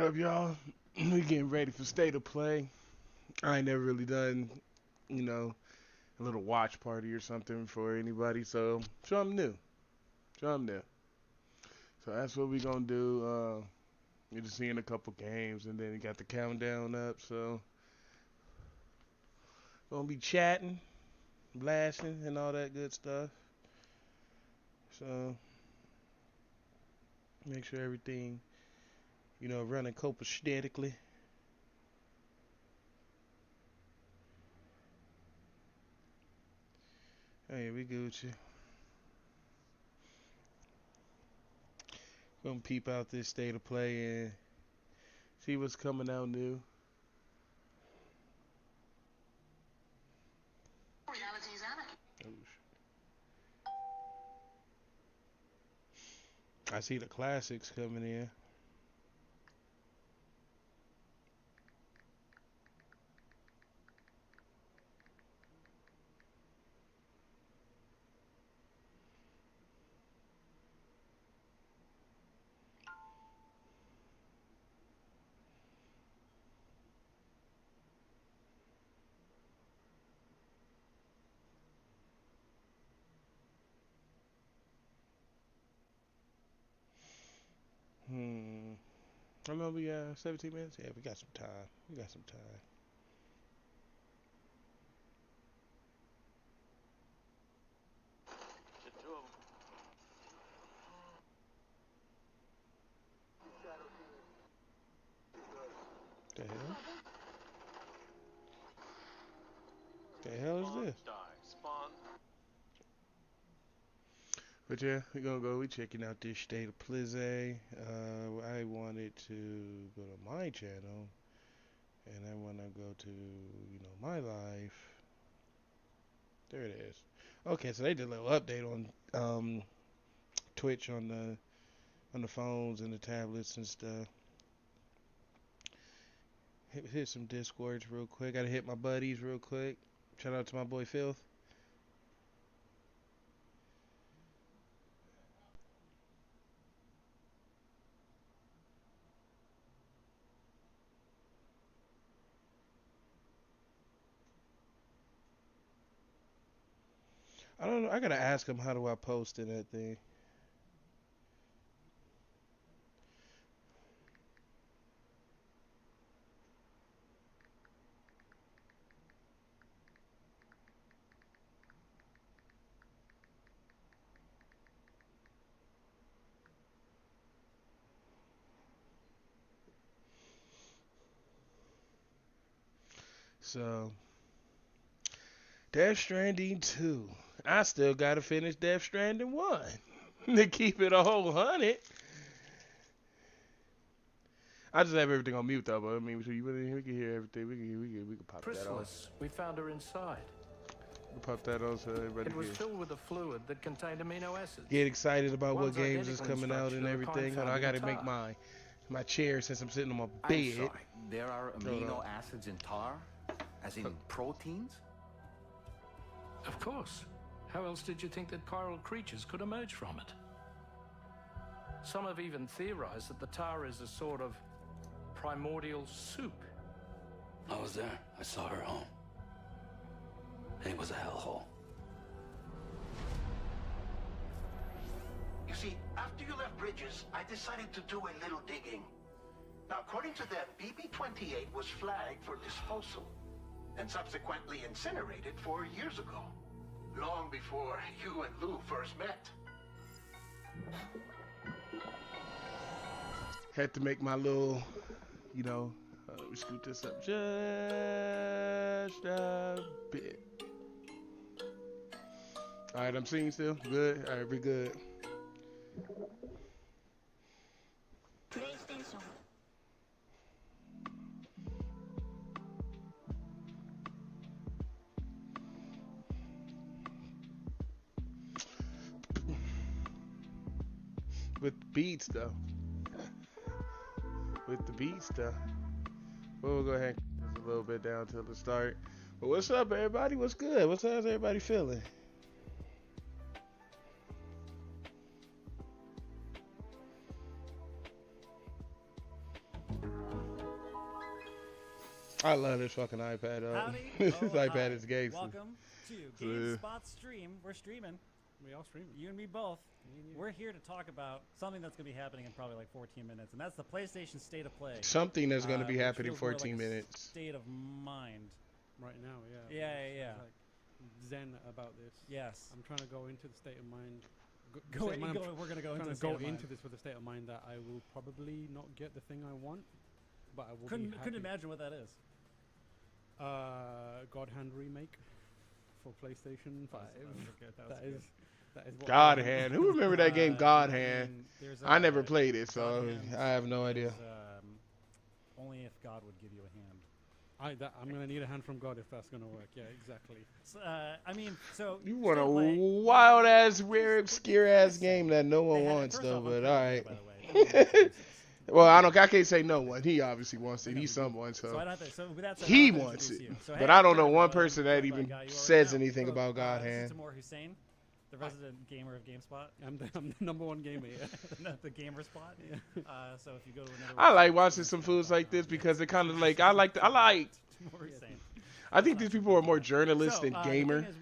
up, y'all? We getting ready for state of play. I ain't never really done, you know, a little watch party or something for anybody, so something new. Something new. So that's what we gonna do. We're just seeing a couple games, and then we got the countdown up. So gonna be chatting, blasting, and all that good stuff. So make sure everything, running copacetically. Hey, we Gucci. Gonna peep out this state of play and see what's coming out new. Oh, I see the classics coming in. Hmm. How long we got? 17 minutes? Yeah, we got some time. We got some time. The hell? The hell is this? But yeah, we gonna go. We checking out this state of play. I wanted to go to my channel, and I wanna go to my life. There it is. Okay, so they did a little update on Twitch on the phones and the tablets and stuff. Hit some Discords real quick. Gotta hit my buddies real quick. Shout out to my boy Filth. I don't know. I gotta ask him how do I post in that thing. So, Death Stranding 2. I still gotta finish Death Stranding 1 to keep it a whole 100. I just have everything on mute though, but I mean, so we can hear everything. We can pop that on. Chrysalis, we found her inside. We can pop that on so everybody It was can filled with a fluid that contained amino acids. get excited about what One's games is identical in coming out structure and to the kind everything. Hold on, I found in gotta make tar. my chair since I'm sitting on my I'm bed. sorry. There are Hold amino on. acids in tar? As in proteins? Of course. How else did you think that chiral creatures could emerge from it? Some have even theorized that the tar is a sort of primordial soup. I was there. I saw her home. And it was a hellhole. You see, after you left Bridges, I decided to do a little digging. Now, according to them, BB-28 was flagged for disposal and subsequently incinerated 4 years ago, long before you and Lou first met. Had to make my little, let me scoot this up just a bit. All right, I'm seeing still. Good. All right, we good. PlayStation. With the beats though. With the beats though. We'll go ahead and just a little bit down till the start. But what's up, everybody? What's good? How's everybody feeling? I love this fucking iPad. Howdy. This Oh, iPad hi. is gangster. Welcome to GameSpot Stream. We're streaming. We are streaming. You and me both. Me and you. We're here to talk about something that's going to be happening in probably like 14 minutes, and that's the PlayStation State of Play. Something that's going to be which happening in feels more 14 like a minutes. State of mind. Right now, yeah. Yeah. Like zen about this. Yes. I'm trying to go into the state of mind. We're going to go into trying the to state go of mind. into this with a state of mind that I will probably not get the thing I want, but I will Couldn't be happy. imagine what that is. God Hand remake for PlayStation 5. That is what God I want. Hand. Who remember that game, God Hand? And there's I a- never played it, God so Hand I have no idea. is, only if God would give you a hand. I'm gonna need a hand from God if that's gonna work. Yeah, exactly. So, I mean, so You want a State of Play- wild ass, rare, obscure ass game that no They one had- wants first though. off, I'm But pretty all sure, right. by the way. Well, I can't say no one. He obviously wants it. He's someone, So I so don't have to, so with that said, he I don't have to wants it. introduce you. So, But hey, I don't know Kevin, one by person that the way, even guy, you already says know. anything about God This is Hand. Tamor Hussein, the resident gamer of GameSpot. I'm the number one gamer. Yeah. The gamer spot. So if you go to another I like website, watching some foods like this because it kind of like I like Tamor Hussein. I think these people are more journalists So, than the thing gamer. is,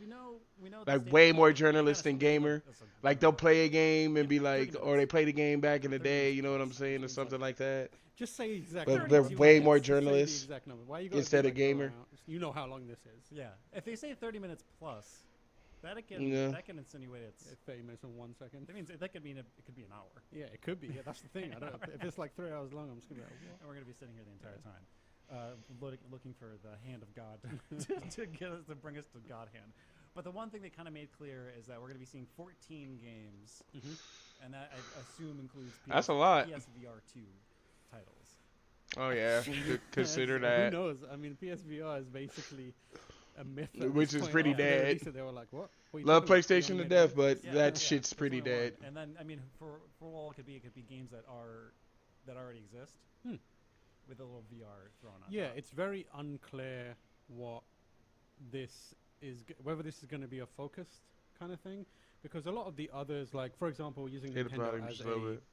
we know the Like state way of more play journalists kinda than gamer. that's a- Like they'll play a game and be 30 like, or they played a game back in the 30 day. minutes You know what I'm plus, saying, or seems something like that. Just say exactly. But Thirty they're minutes, you way want more it. Just say the journalists. exact number. Why you gotta instead be, of like, gamer. around? You know how long this is. Yeah, if they say 30 minutes plus, that can Yeah. insinuate it's. 30 minutes and 1 second. That means that could mean it could be an hour, Yeah, it could be. Yeah, that's the thing. I don't. If it's like 3 hours long, I'm just gonna be like, what? and we're gonna be sitting here the entire time, looking for the hand of God to get us to bring us to God hand. But the one thing they kind of made clear is that we're gonna be seeing 14 games, and that I assume includes That's a lot. PSVR 2 titles. Oh yeah, consider Who that. knows? I mean, PSVR is basically a myth. at Which this is point. pretty After they dead. released it, They were like, what? What are you Love talking about? PlayStation You to know, death, but Yeah, that yeah, shit's that's pretty what I want. dead. And then I mean, for all it could be games that already exist, with a little VR thrown on. Yeah, top. it's very unclear what this is, whether this is going to be a focused kind of thing, because a lot of the others, like for example, using Hit the Nintendo bottom as just a little bit.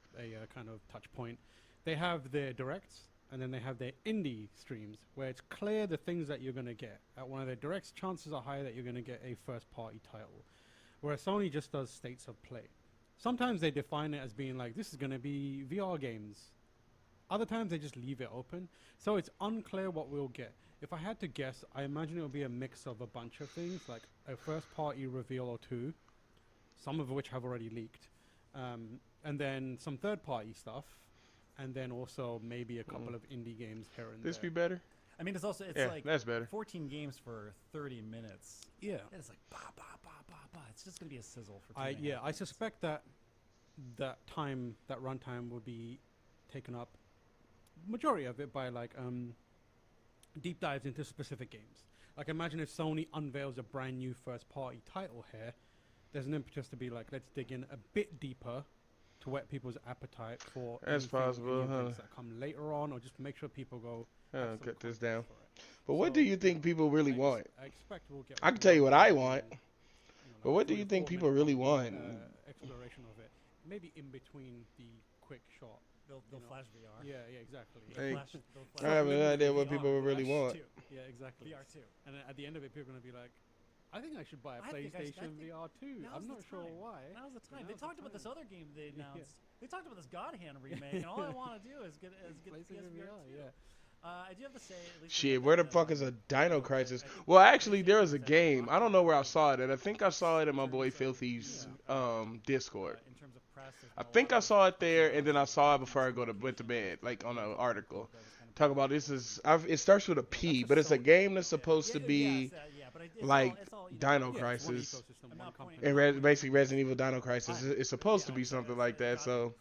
a kind of touch point, they have their directs and then they have their indie streams where it's clear the things that you're going to get. At one of their directs, chances are high that you're going to get a first-party title, whereas Sony just does states of play. Sometimes they define it as being like, this is going to be VR games. Other times they just leave it open. So it's unclear what we'll get. If I had to guess, I imagine it will be a mix of a bunch of things, like a first-party reveal or two, some of which have already leaked, and then some third-party stuff, and then also maybe a couple of indie games here and This there. be better? I mean, it's Yeah, like that's better. 14 games for 30 minutes. Yeah. It's like ba ba ba ba ba. It's just gonna be a sizzle for. I suspect that that runtime would be taken up, majority of it by like deep dives into specific games. Like imagine if Sony unveils a brand new first party title here, there's an impetus to be like, let's dig in a bit deeper to whet people's appetite for That's anything, possible, any huh? events that come later on, or just make sure people go. Oh, have some cut this context down. for it. But what So do you think people really I want? I expect we'll get. I can tell you what I want. like But what do 3 you or think 4 people minute really want? Exploration of it, maybe in between the quick shot. They'll you know. flash VR. Yeah, exactly. Hey, They'll I have no idea what VR people really Flash want. 2. Yeah, exactly. VR 2. And then at the end of it, people are gonna be like, "I think I should buy a I think I should- I PlayStation think VR 2. now's I'm the not sure time. why." Now's the time. Now's They the talked about this time. other game they Yeah. announced. They talked about this God Hand remake, and all I want to do is get PlayStation PSVR VR, 2. yeah. I do have to say, at least Shit, where the fuck is a Dino Crisis? Well, actually, there was a game. I don't know where I saw it at. I think I saw it in my boy Filthy's Discord. in terms of press, there's I been a think lot I of- saw it there, and then I saw it before I went to bed, like on an article. Talk about this is. It starts with a P, but it's a game that's supposed to be but it's like it's all, Dino Yeah, it's one Crisis. ecosystem, I'm one not company. pointing- And basically Resident Evil Dino Crisis. It's supposed to be something like that. So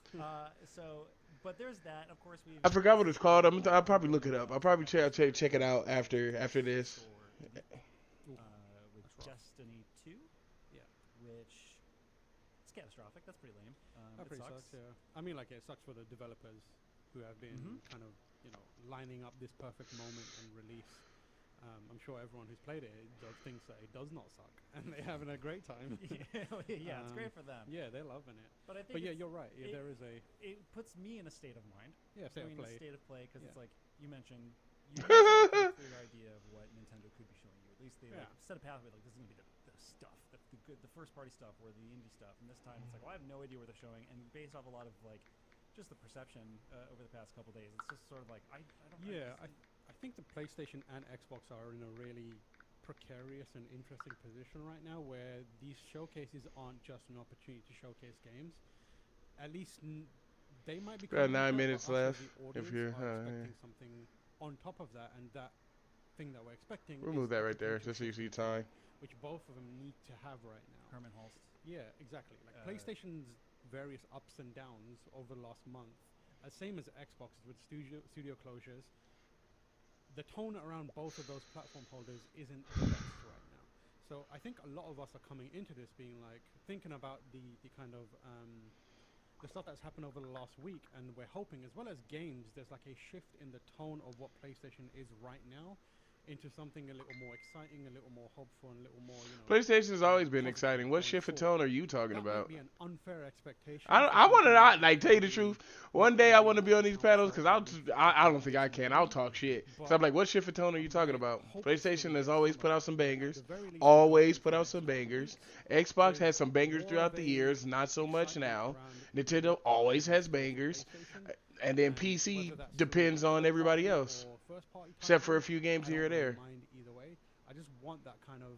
But there's that. Of course, we. I forgot what it's called. I'll probably look it up. I'll probably check it out after this. With Destiny 2. Yeah. Which it's catastrophic. That's pretty lame. That It pretty sucks. sucks. Yeah. I mean, like it sucks for the developers who have been kind of, lining up this perfect moment and release. I'm sure everyone who's played it thinks that it does not suck, and they're having a great time. Yeah, it's great for them. Yeah, they're loving it. But I think But yeah, it's- you're right. Yeah, it- there is a it puts me in a state of mind. state of In a play. state of play because it's Yeah. like you mentioned, you have a clear idea of what Nintendo could be showing you. At least they like, set a pathway. Like this is gonna be the stuff, the first party stuff, or the indie stuff. And this time it's like, well, I have no idea what they're showing. And based off a lot of like just the perception over the past couple days, it's just sort of like I don't. I think the PlayStation and Xbox are in a really precarious and interesting position right now, where these showcases aren't just an opportunity to showcase games. At least they might be. Got 9 but minutes us as left. the If audience you're, are expecting something on top of that, and that thing that we're expecting. Remove is that the right there, potential just so you see showcase, time. which both of them need to have right now. Herman Hulst. Yeah, exactly. Like PlayStation's various ups and downs over the last month, same as Xbox with studio closures. The tone around both of those platform holders isn't the best right now. So I think a lot of us are coming into this being like thinking about the kind of the stuff that's happened over the last week, and we're hoping, as well as games, there's like a shift in the tone of what PlayStation is right now into something a little more exciting, a little more hopeful, and a little more, PlayStation's always been positive exciting. What going shift of forward. tone are you talking That about? might be an unfair expectation. I want to like tell you the truth. One day I want to be on these panels because I don't think I can. I'll talk shit. So I'm like, what shift of tone are you talking about? PlayStation has always put out some bangers. Always put out some bangers. Xbox has some bangers throughout the years. Not so much now. Nintendo always has bangers. And then PC depends on everybody else, except for a few games here or there. Either way, I just want that kind of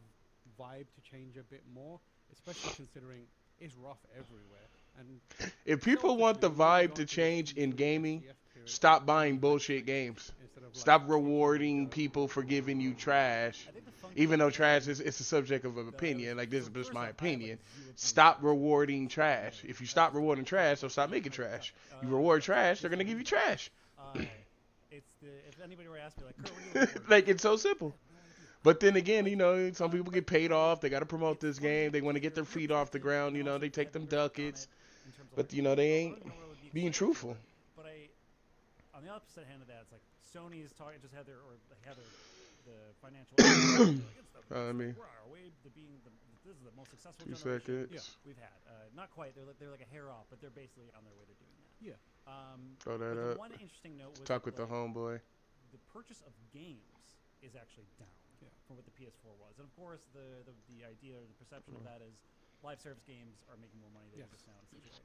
vibe to change a bit more, especially considering it's rough everywhere. And If people want the vibe to change in gaming, stop buying bullshit games. Stop rewarding people for giving you trash. Even though trash is it's a subject of an opinion, like this is just my opinion. Stop rewarding trash. If you stop rewarding trash, they'll stop making trash. You reward trash, they're gonna give you trash. If anybody were to ask me, like, Kurt, what are you looking for? Like, it's so simple. But then again, some people get paid off. They got to promote this game. They want to get their feet off the ground. They take them ducats. But, they ain't being truthful. But on the opposite hand of that, it's like Sony's talking, just had the financial. We're on our way to being this is the most successful generation we've had. Not quite. They're like a hair off, but they're basically on their way to doing that. Yeah. Throw that up. One interesting note was Talk with the homeboy. The purchase of games is actually down from what the PS4 was, and of course the idea or the perception of that is live service games are making more money than just now in such a way.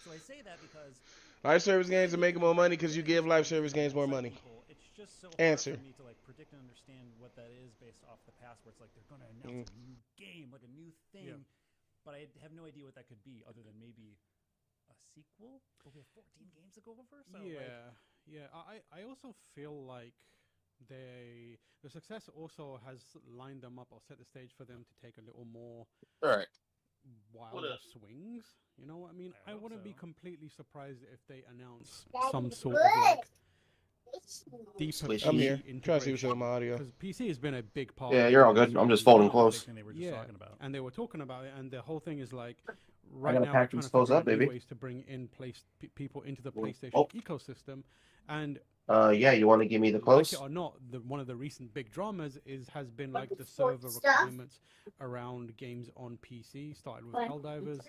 So I say that because live service games are making more money because you give live service games more money. It's just so Answer. hard for me to like predict and understand what that is based off the past, where it's like they're going to announce a new game, like a new thing, but I have no idea what that could be other than maybe a sequel. But we have 14 games to go over. So I also feel like the success also has lined them up or set the stage for them to take a little more wilder swings. You know what I mean? I wouldn't be completely surprised if they announce some sort of like deeper PC I'm here. integration. Try to see what's on my audio. Because PC has been a big part. Yeah, you're all good. I'm just folding close. They were just talking about. And they were talking about it, and the whole thing is like right gotta now pack we're these trying to clothes up, figure out new baby. ways to bring in people into the PlayStation Oh. ecosystem, and Yeah, you want to give me the like clothes? it or not, one of the recent big dramas has been like the server requirements around games on PC. Started with Helldivers,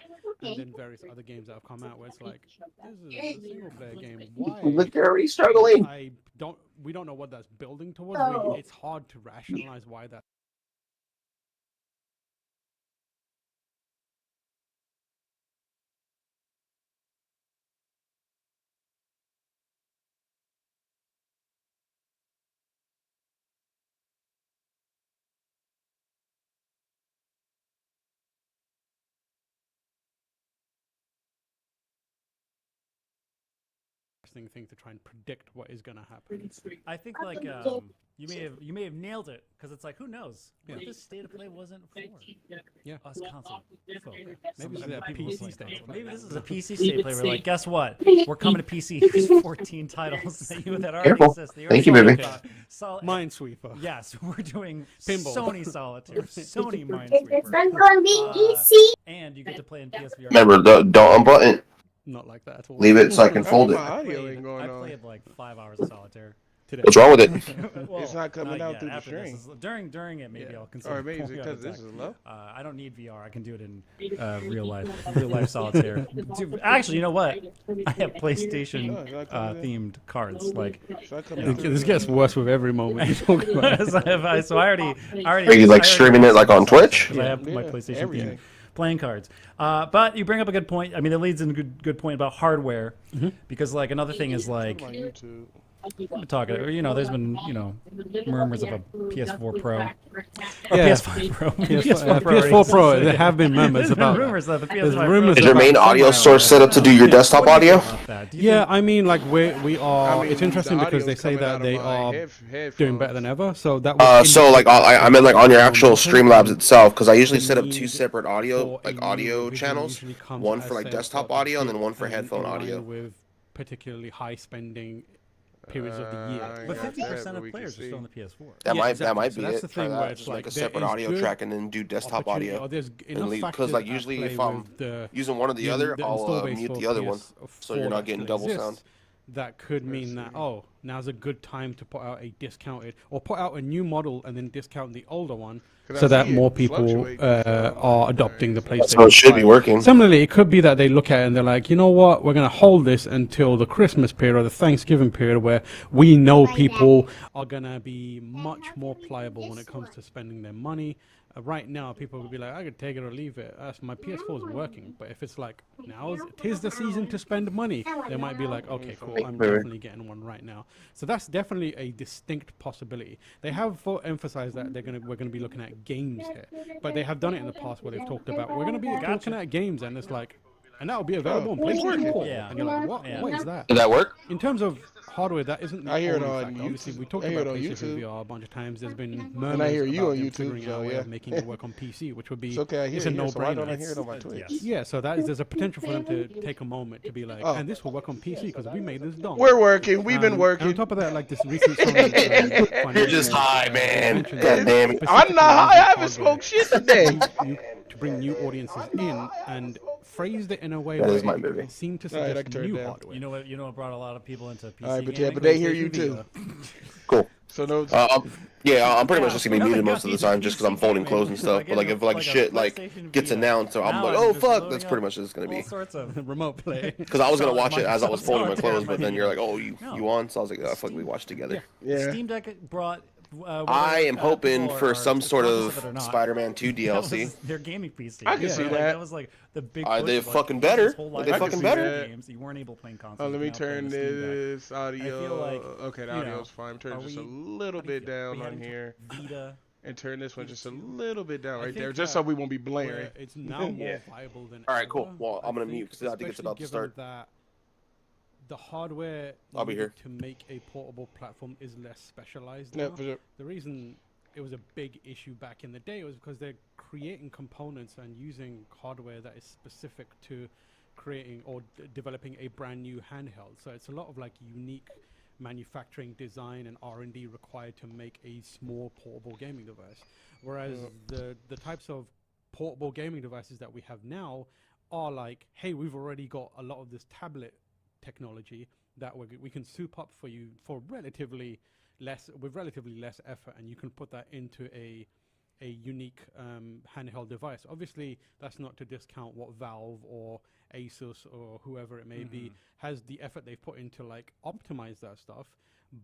and then various other games that have come out where it's like this is a single player game. Why? Look, they're already struggling. We don't know what that's building towards. It's hard to rationalize why that. Thing to try and predict what is going to happen. I think like you may have nailed it because it's like who knows? What if this state of play wasn't for us console folk? Maybe this is a PC state. Maybe this is a PC state play. We're like, guess what? We're coming to PC. Here's 14 titles that already Careful. exist. Thank you, baby. Minesweeper. Yes, we're doing Pinball. Sony Solitaire, Sony Minesweeper. It's not gonna be easy. And you get to play in PSVR. Remember, don't unbutton it. Not like that at all. Leave it so I can fold My it. audio ain't going I on. played like 5 hours of Solitaire. today. What's wrong with it? Well, It's not coming out yet. through the After this stream. is- during it, maybe Yeah. I'll consider. Or maybe it's pulling out because the this tech. is low. I don't need VR. I can do it in real life solitaire. Actually, you know what? I have PlayStation Oh, is that coming in? themed cards. Like, Should I come out through This the gets stream? worse with every moment you talk about it. so I already. Are you like streaming it like on Twitch? Because I have my Yeah, PlayStation everything. themed playing cards. But you bring up a good point. I mean, it leads in a good point about hardware, because like another thing is like. On YouTube. Talking, there's been, murmurs of a PS4 Pro. Or Yeah. PS5 Pro. PS4 Pro, there have been murmurs There's been about rumors that the There's PS5 rumors Pro Is your main audio source set up to do your desktop audio? Yeah, I mean, like we are. I mean, it's interesting the because they audio's say coming out that of they my are headphones. doing better than ever. So that would So like I meant like on your actual Streamlabs itself, because I usually set up need two separate audio for a new audio revision channels, usually comes one as for like a desktop sort of audio and then one for kit and headphone in line audio. with particularly high spending periods of the I year. ain't But got 50% that, but of we can players are see. still on the PS4. That Yeah, might exactly. So be that's it. the Try thing where that. it's Just make like a there separate is audio good track and then do desktop opportunity, audio. or there's enough leave- 'cause, factors like, at usually play if I'm with the using one or the other, the I'll install base mute for the other one, PS4 so you're not that getting still double sound. exists. That could mean that now's a good time to put out a discounted or put out a new model and then discount the older one, 'Cause I so that see it more people fluctuate, are adopting the PlayStation. That's how it should be 5. working. Similarly, it could be that they look at it and they're like, you know what, we're going to hold this until the Christmas period or the Thanksgiving period where we know people are going to be much more pliable when it comes to spending their money. Right now, people will be like, I could take it or leave it. My PS4 is working. But if it's like, tis the season to spend money, they might be like, okay, cool, I'm definitely getting one right now. So that's definitely a distinct possibility. They have emphasized that we're gonna be looking at games here, but they have done it in the past where they've talked about we're gonna be looking at games, and it's like, and that will be available on PlayStation 4. Yeah. And you're like, what? Yeah. What is that? Did that work? In terms of hardware, that isn't the I hear it only on factor. Obviously, we YouTube. talked I hear about it on PlayStation YouTube. VR a bunch of times. There's been And murmurs I hear you about on them YouTube, figuring out so a way yeah. of making it work on PC, which would be It's okay, I hear it's a you. So why no-brainer. don't I hear it on my Twitch? Yes. Yeah, so there's a potential for them to take a moment to be like, Oh. and this will work on PC because we made this done. We're working. We've been And working. on top of that, like this recent Sony, You're just financial, high, man. mentioned God that damn it. I'm not high. I haven't hardware smoked shit today. to bring new audiences in and phrased it in a way That where is my it movie. seemed to All right, I suggest can turn it new down. hardware. You know what brought a lot of people into PC All right, but yeah, gaming? but they hear you PlayStation too. Vita. Cool. So no. I'm pretty much just gonna be muted Nothing most of the got time just because I'm folding clothes and stuff. But like if like a shit like PlayStation gets Vita. announced or I'm Now like, I'm oh just fuck, loading that's up pretty much what it's gonna all be. sorts of Remote play. Because I was gonna Solid watch it as I was Microsoft folding my Solitaire clothes, but then you're like, oh, No. you on? So I was like, oh, fuck, we watch together. Yeah. Steam Deck brought. I am hoping people for are some sort conscious of it or not. Spider-Man 2 That DLC. was their gaming PC. I can see like, that. That was like the big. Are push they of, like, fucking this better? whole Are they library fucking of better? Games that you weren't able playing consoles. Oh, let me now play on turn the Steam Deck. this audio. feel like, Okay, the you know, audio's fine. Turn are it just a we- little what do you bit feel? down We on heading to here, Vita. and turn this one just a little bit down I right there, think just so that we won't be blaring. where it's now more viable than All right, cool. ever, Well, I'm gonna mute 'cause I think it's especially about to given start. That the hardware I'll be needed here. to make a portable platform is less specialized Yeah, now. for sure. The reason it was a big issue back in the day was because they're creating components and using hardware that is specific to creating or developing a brand new handheld. So it's a lot of like unique manufacturing design and R&D required to make a small portable gaming device. Whereas the types of portable gaming devices that we have now are like, hey, we've already got a lot of this tablet technology that we can soup up for you for relatively less effort, and you can put that into a unique handheld device. Obviously, that's not to discount what Valve or Asus or whoever it may be has the effort they've put into like optimize that stuff.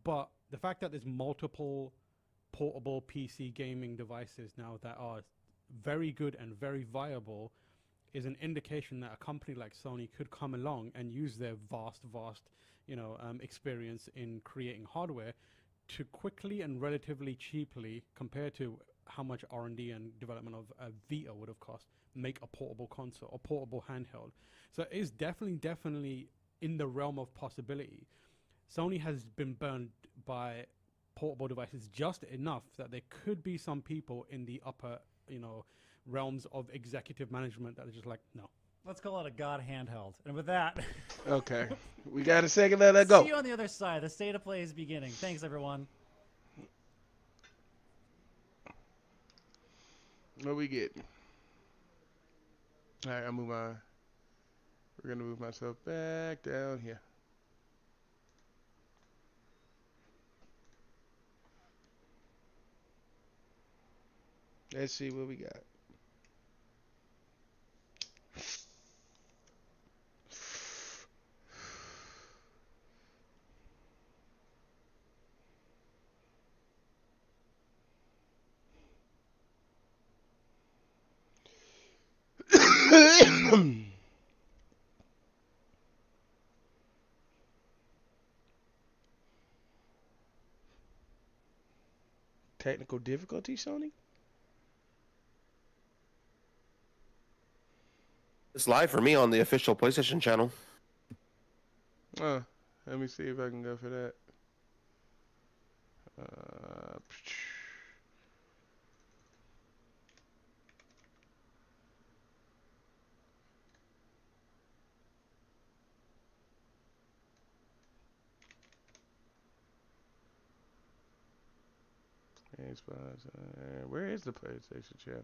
But the fact that there's multiple portable PC gaming devices now that are very good and very viable is an indication that a company like Sony could come along and use their vast, experience in creating hardware to quickly and relatively cheaply, compared to how much R&D and development of a Vita would have cost, make a portable console, a portable handheld. So it is definitely in the realm of possibility. Sony has been burned by portable devices just enough that there could be some people in the upper, realms of executive management that are just like, no. Let's call it a God handheld. And with that, Okay, we got a second. Let that go. see you on the other side. The state of play is beginning. Thanks, everyone. What we get? All right, we're gonna move myself back down here. Let's see what we got. Technical difficulty, Sony? It's live for me on the official PlayStation channel. Let me see if I can go for that. Where is the PlayStation channel?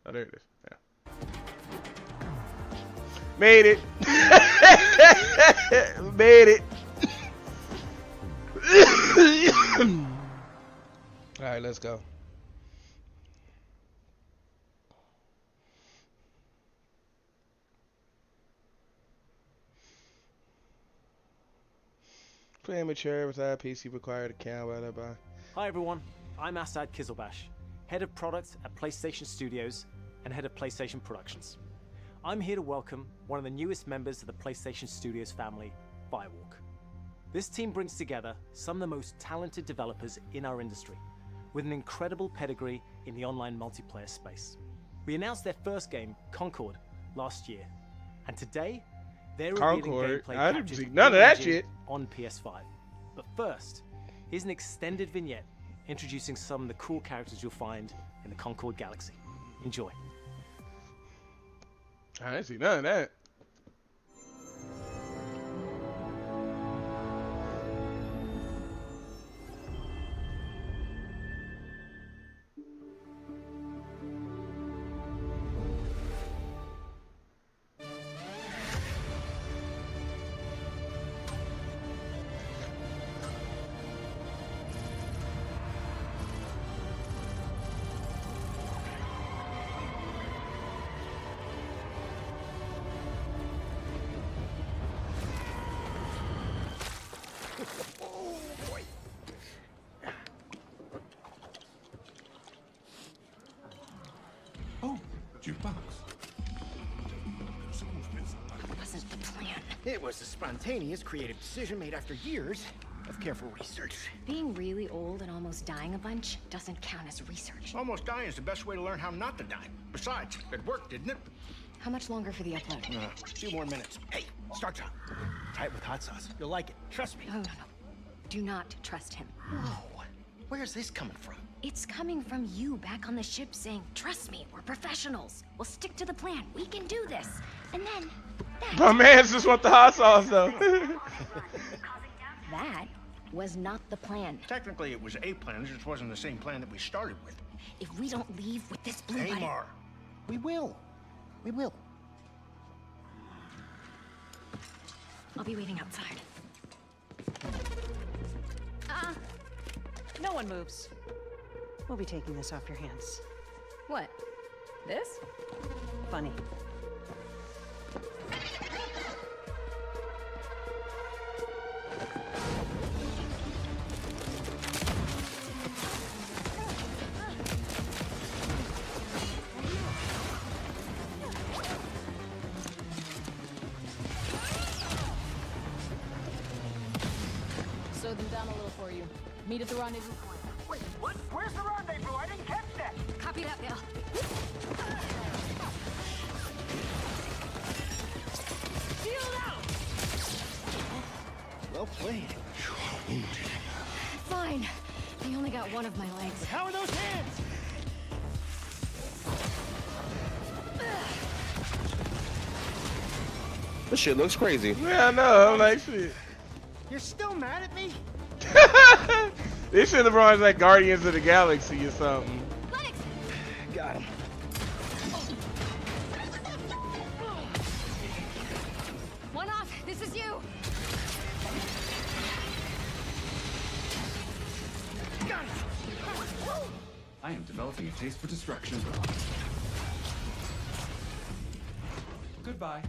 Oh, there it is. Yeah. Made it. Made it. All right, let's go. Play amateur without PC required account. Blah, blah, blah. Hi everyone, I'm Asad Kizilbash, Head of Product at PlayStation Studios and Head of PlayStation Productions. I'm here to welcome one of the newest members of the PlayStation Studios family, Firewalk. This team brings together some of the most talented developers in our industry, with an incredible pedigree in the online multiplayer space. We announced their first game, Concord, last year, and today they're revealing gameplay I didn't captured see none of that in-engine shit on PS5. But first, here's an extended vignette introducing some of the cool characters you'll find in the Concord Galaxy. Enjoy. I didn't see none of that. Wasn't the plan. It was a spontaneous, creative decision made after years of careful research. Being really old and almost dying a bunch doesn't count as research. Almost dying is the best way to learn how not to die. Besides, it worked, didn't it? How much longer for the upload? A few more minutes. Hey, start time. Try it with hot sauce. You'll like it. Trust me. No. Do not trust him. Whoa. Where's this coming from? It's coming from you back on the ship saying, trust me, we're professionals. We'll stick to the plan. We can do this. And then My man just want the hot sauce though. that was not the plan. Technically, it was a plan. It just wasn't the same plan that we started with. If we don't leave with this blue button... Amar, we will. We will. I'll be waiting outside. No one moves. We'll be taking this off your hands. What? This? Funny. Slow them down a little for you. Meet at the rendezvous point. Wait, what? Where's the rendezvous? I didn't catch that. Copy that, Bill. Shield out! Well played. Fine. They only got one of my legs. But how are those hands? This shit looks crazy. Yeah, I know. I'm like, shit. You're still mad at me? They should have brought us like Guardians of the Galaxy or something. Got him. One off. This is you. I am developing a taste for destruction. Goodbye.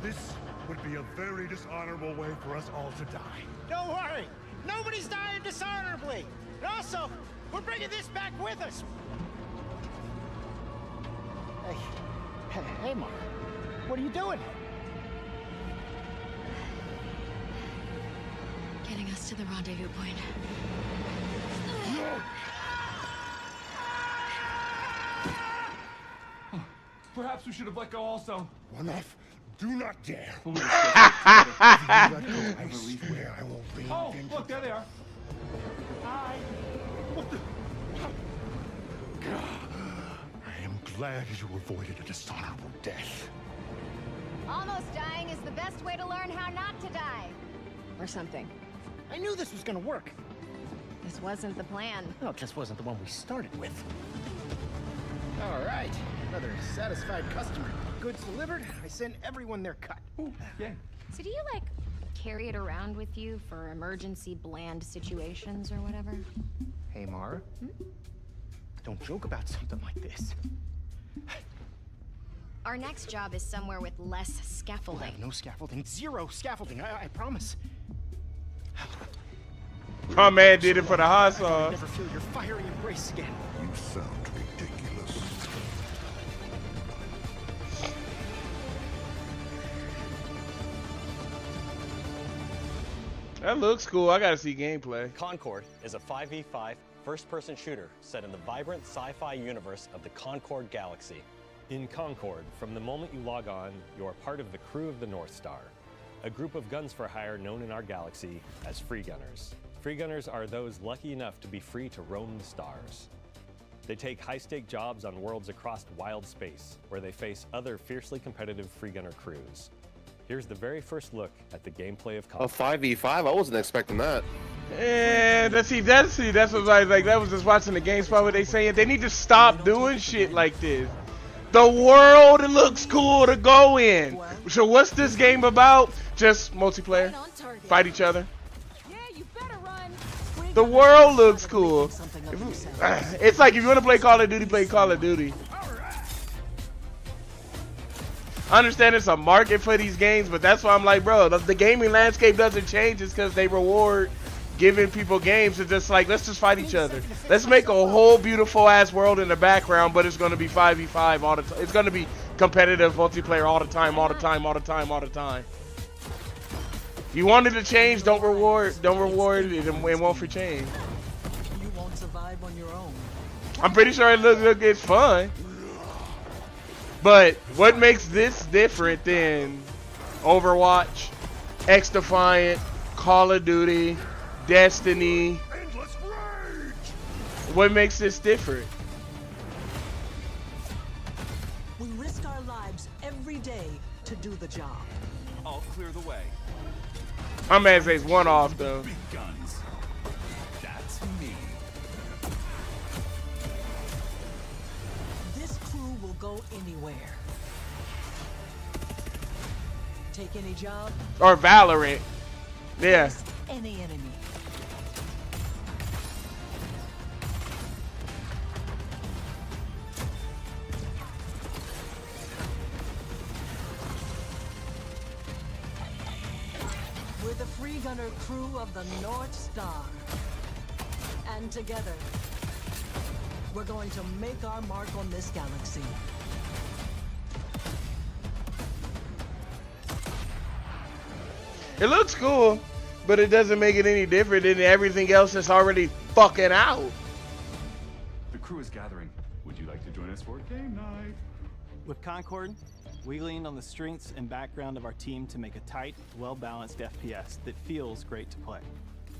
This would be a very dishonorable way for us all to die. Don't worry. Nobody's dying dishonorably. And also, we're bringing this back with us. Hey, Mark. What are you doing? Getting us to the rendezvous point. Perhaps we should have let go also. One off. Do not dare. If you let go, I swear I won't be. Oh, look, there they are. Hi. What the? I am glad you avoided a dishonorable death. Almost dying is the best way to learn how not to die. Or something. I knew this was gonna work. This wasn't the plan. No, it just wasn't the one we started with. All right, another satisfied customer. Goods delivered. I send everyone their cut. Ooh, yay. So do you, like, carry it around with you for emergency bland situations or whatever? Hey, Mara. Don't joke about something like this. Our next job is somewhere with less We'll scaffolding. have no scaffolding. Zero scaffolding. I promise. My man did it for the hot sauce. Never feel your fiery embrace again. You sound ridiculous. That looks cool. I gotta see gameplay. Concord is a 5v5 first-person shooter set in the vibrant sci-fi universe of the Concord Galaxy. In Concord, from the moment you log on, you are part of the crew of the North Star, a group of guns for hire known in our galaxy as Free Gunners. Free Gunners are those lucky enough to be free to roam the stars. They take high-stake jobs on worlds across wild space, where they face other fiercely competitive Free Gunner crews. Here's the very first look at the gameplay of A Concord. 5v5? I wasn't expecting that. And that's what I was like. That was just watching the GameSpot where they saying they need to stop doing shit like this. The world looks cool to go in. So what's this game about? Just multiplayer, fight each other. The world looks cool. It's like if you want to play Call of Duty, play Call of Duty. I understand it's a market for these games, but that's why I'm like, bro, the gaming landscape doesn't change just because they reward giving people games. It's just like, let's just fight each other. Let's make a whole beautiful ass world in the background, but it's going to be 5v5 all the time. It's going to be competitive multiplayer all the time, all the time, all the time, all the time. You wanted to change, don't reward it and won't for change. You won't survive on your own. I'm pretty sure it looks it's fun. But what makes this different than Overwatch, X-Defiant, Call of Duty, Destiny? What makes this different? We risk our lives every day to do the job. I'll clear the way. My man says one off though. Big guns. That's me. This crew will go anywhere. Take any job. Or Valorant. Yeah. Any enemy. We're the Free Gunner crew of the North Star. And together, we're going to make our mark on this galaxy. It looks cool, but it doesn't make it any different than everything else that's already fucking out. The crew is gathering. Would you like to join us for game night? With Concord, we leaned on the strengths and background of our team to make a tight, well-balanced FPS that feels great to play.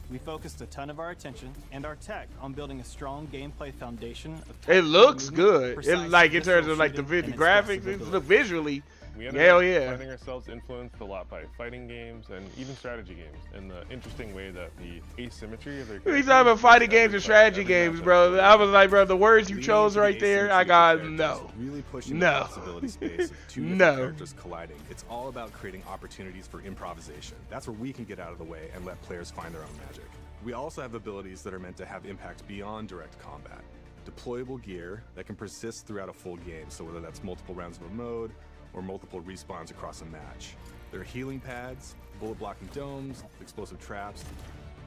We focused a ton of our attention and our tech on building a strong gameplay foundation of It looks good. precise It like in terms of visceral like the shooting and graphics, expressive it look visually. We ended Hell up yeah. finding ourselves influenced a lot by fighting games and even strategy games in the interesting way that the asymmetry of their We talking about fighting games and strategy games, bro. I was like, bro, the words you chose right there, I got no. Really pushing the No. possibility space of two different No. characters colliding. It's all about creating opportunities for improvisation. That's where we can get out of the way and let players find their own magic. We also have abilities that are meant to have impact beyond direct combat. Deployable gear that can persist throughout a full game, so whether that's multiple rounds of a mode or multiple respawns across a match. There are healing pads, bullet blocking domes, explosive traps,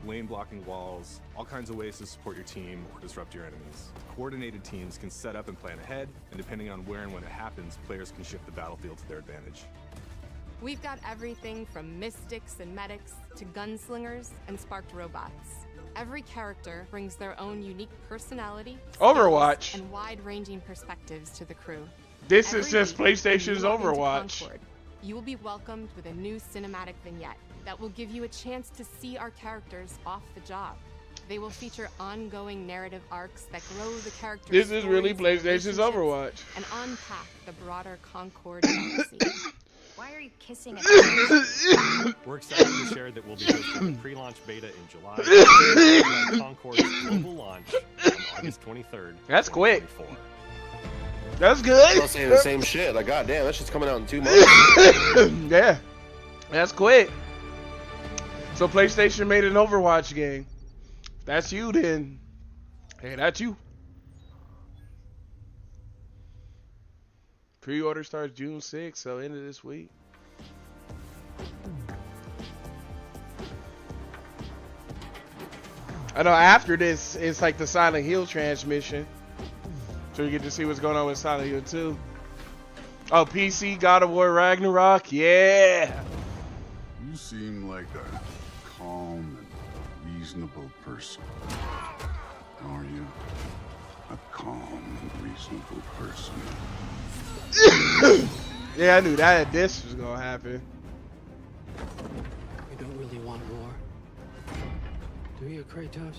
lane blocking walls, all kinds of ways to support your team or disrupt your enemies. Coordinated teams can set up and plan ahead, and depending on where and when it happens, players can shift the battlefield to their advantage. We've got everything from mystics and medics to gunslingers and sparked robots. Every character brings their own unique personality, Overwatch. skills, and wide-ranging perspectives to the crew. This is Every just week, when PlayStation's you log into Overwatch. Concord, you will be welcomed with a new cinematic vignette that will give you a chance to see our characters off the job. They will feature ongoing narrative arcs that grow the characters' This is really stories and PlayStation's relationships Overwatch. and unpack the broader Concord galaxy. Why are you kissing We're excited to share that we'll be hosting the pre-launch beta in July, followed by Concord's global launch on August 23rd. That's quick. 2024. That's good. I'm saying the same shit. Like, goddamn, that shit's coming out in 2 months. Yeah, that's quick. So PlayStation made an Overwatch game. That's you then. Hey, that's you. Pre-order starts June 6th, so end of this week. I know after this, it's like the Silent Hill transmission. So you get to see what's going on with Silent Hill 2. Oh, PC, God of War Ragnarok, yeah! You seem like a calm and reasonable person. Are you? A calm and reasonable person. Yeah, I knew that this was gonna happen. You don't really want war, do you, Kratos?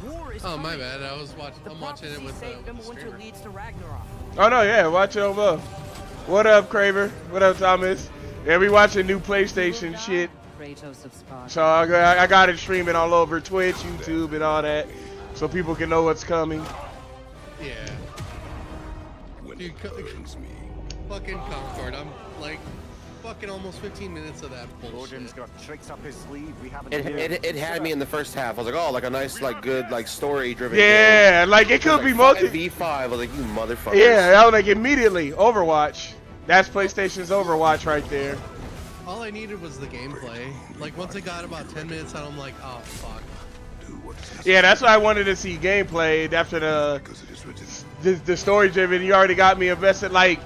War is Oh, my coming. bad. I'm watching it with saved him the winter streamer. leads to Ragnarok. Oh no, yeah, watch it on both. What up, Craver? What up, Thomas? Yeah, we watching new PlayStation shit. Kratos of Sparta. So I got it streaming all over Twitch, YouTube, and all that, so people can know what's coming. Yeah. Dude, fucking Concord. I'm like fucking almost 15 minutes of that bullshit. Odin's got tricks up his sleeve. We haven't. It had me in the first half. I was like, oh, like a nice, like good, like story-driven. Yeah, game. like it could be multi. V5. I was like, you motherfuckers. Yeah, I was like immediately Overwatch. That's PlayStation's Overwatch right there. All I needed was the gameplay. Like once I got about 10 minutes out, I'm like, oh fuck. Yeah, that's why I wanted to see gameplay after the story driven. You already got me invested. Like,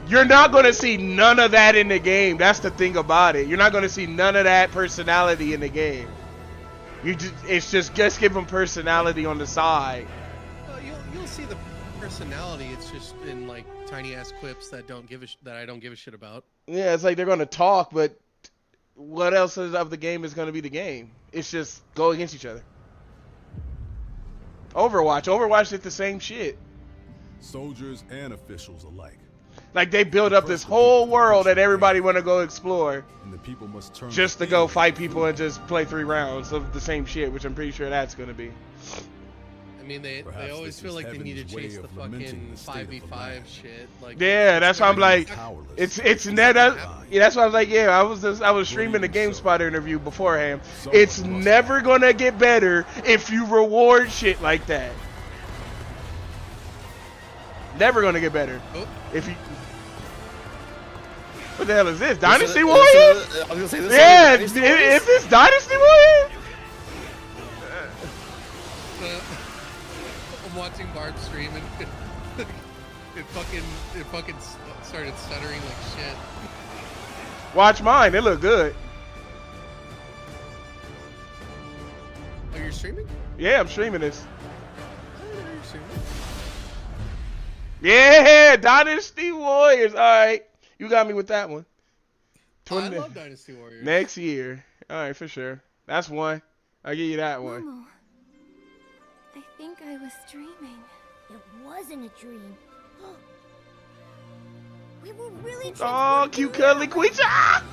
you're not gonna see none of that in the game. That's the thing about it. You're not gonna see none of that personality in the game. It's just give them personality on the side. You'll see the personality. It's just in like tiny ass clips that I don't give a shit about. Yeah, it's like they're gonna talk, but what else of the game is gonna be the game? It's just go against each other. Overwatch did the same shit. Soldiers and officials alike. Like they build up this whole world that everybody want to go explore, And the people must turn just to go fight people and just play 3 rounds of the same shit, which I'm pretty sure that's gonna be. I mean, they Perhaps always this feel is like they need to heaven's way chase the of lamenting fucking the state of the 5v5 land. shit. Like, Yeah, that's why I'm like, it's never. Yeah, that's why I was like, yeah, I was streaming the GameSpot interview beforehand. It's never gonna get better if you reward shit like that. Never gonna get better if you. What the hell is this? Dynasty Warriors? I was gonna say this. Yeah, is Dynasty Warriors? is this Dynasty Warriors? I'm watching Barb stream and it fucking started stuttering like shit. Watch mine. It look good. Oh, you're streaming? Yeah, I'm streaming this. Oh, you're streaming. Yeah, Dynasty Warriors. All right, you got me with that one. I love Dynasty Warriors. Next year. All right, for sure. That's one. I'll give you that one. Momo, I think I was dreaming. It wasn't a dream. We will really Oh, cute cuddly Queecha! Ah!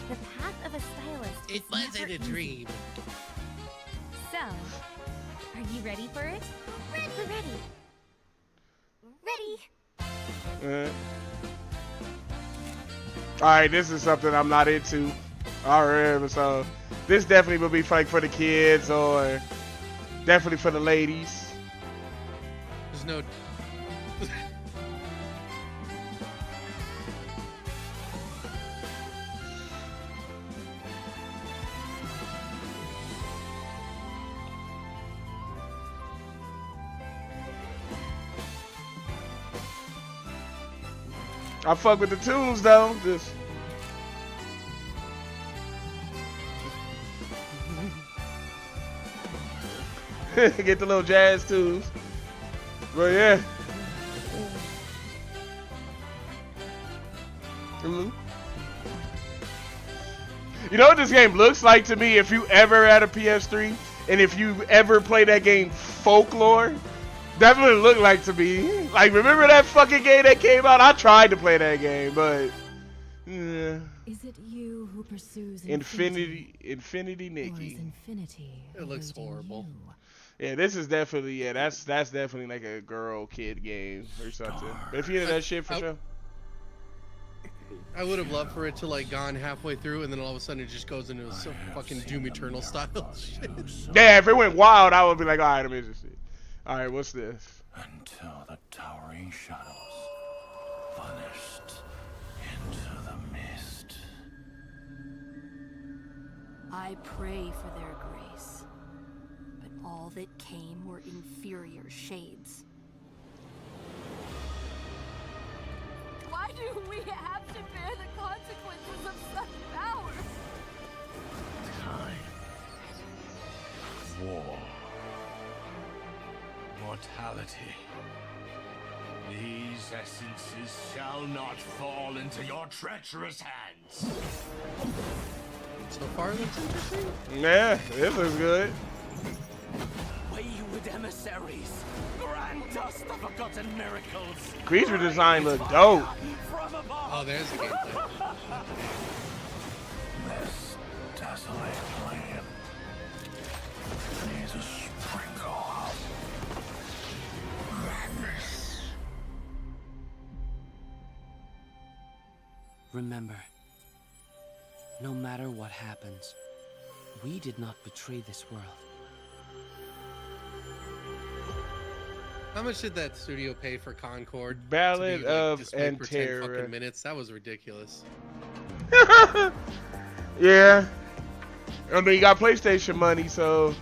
The path of a stylist. It wasn't a dream. So, are you ready for it? Ready. Ready. Alright, this is something I'm not into. Alright, so this definitely will be like for the kids or definitely for the ladies. There's no. I fuck with the tunes though. Just get the little jazz tunes. But yeah. You know what this game looks like to me if you ever had a PS3 and if you ever played that game Folklore? That's what it looked like to me. Like, remember that fucking game that came out? I tried to play that game, but Is it you who pursues Infinity or Nikki. is infinity It looks eluding horrible. you? Yeah, this is definitely that's definitely like a girl kid game or something. But if you into that shit for sure. I would have loved for it to like gone halfway through and then all of a sudden it just goes into some fucking Doom Eternal style shit. Yeah, if it went wild, I would be like, alright, I'm interested. Alright, what's this? Until the towering shadows vanished into the mist. I pray for their grace, but all that came were inferior shades. Why do we have to bear the consequences of such power? Time. War. Mortality. These essences shall not fall into your treacherous hands. So far, looks interesting. Yeah, this looks good. Wayward emissaries, grant us the forgotten miracles. Creature design look dope. Oh, there's the gameplay. This desolate land needs a sprinkle of madness. Remember, no matter what happens, we did not betray this world. How much did that studio pay for Concord? Ballad to be, like, of displayed for 10 Antera. fucking minutes? That was ridiculous. Yeah. I mean, you got PlayStation money, so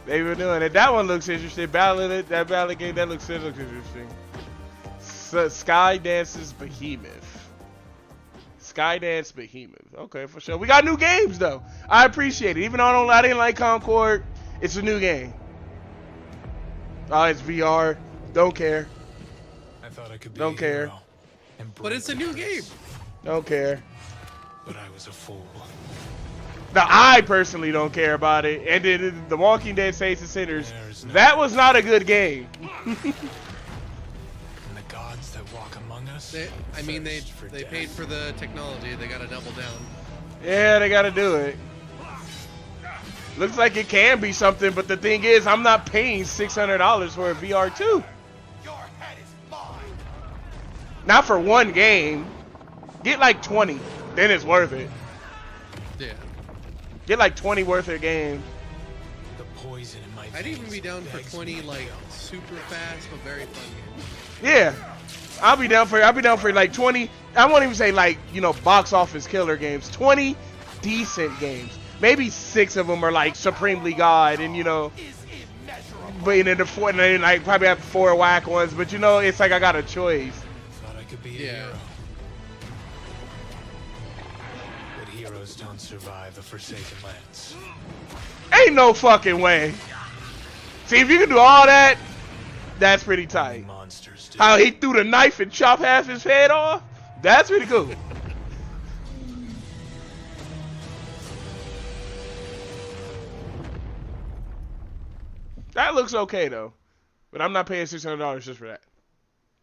they were doing it. That one looks interesting. That ballad game, that looks interesting. Skydance's Behemoth. Skydance Behemoth. Okay, for sure. We got new games though. I appreciate it. Even though I didn't like Concord, it's a new game. Oh, it's VR. Don't care. I thought I could be Don't care. But it's a new game. Don't care. But I was a fool. Now, I personally don't care about it. And then The Walking Dead Saints and Sinners, that was not a good game. And the gods that walk among us. They paid for the technology. They got to double down. Yeah, they gotta do it. Looks like it can be something, but the thing is, I'm not paying $600 for a VR2. Not for one game. Get like 20, then it's worth it. Yeah. Get like 20 worth of game. The poison in my I'd even be down for 20 like super fast but very fun games. Yeah, I'll be down for like 20. I won't even say like, you know, box office killer games. 20 decent games. Maybe 6 of them are like supremely god, and you know, but then the 4, and then I probably have 4 whack ones. But you know, it's like I got a choice. Thought I could be a hero. But heroes don't survive the Forsaken Lands. Ain't no fucking way. See, if you can do all that, that's pretty tight. How he threw the knife and chopped half his head off? That's pretty cool. That looks okay though, but I'm not paying $600 just for that.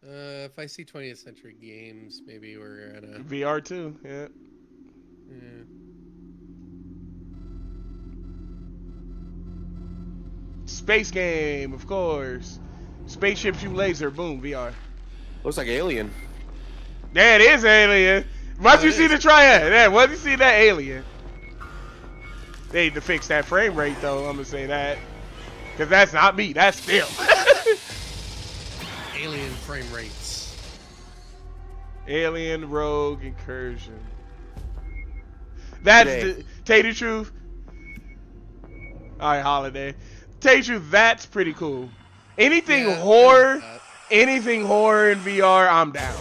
If I see 20th Century Games, maybe we're gonna VR too. Yeah. Yeah. Space game, of course. Spaceship shoot laser, boom, VR. Looks like Alien. Yeah, it is Alien. Once you see the triad, yeah, once you see that Alien. They need to fix that frame rate though, I'm gonna say that. Cause that's not me, that's still. Alien frame rates. Alien Rogue Incursion. That's the, tell you the truth. Alright, Holiday. Tell you the truth, that's pretty cool. Anything horror in VR, I'm down.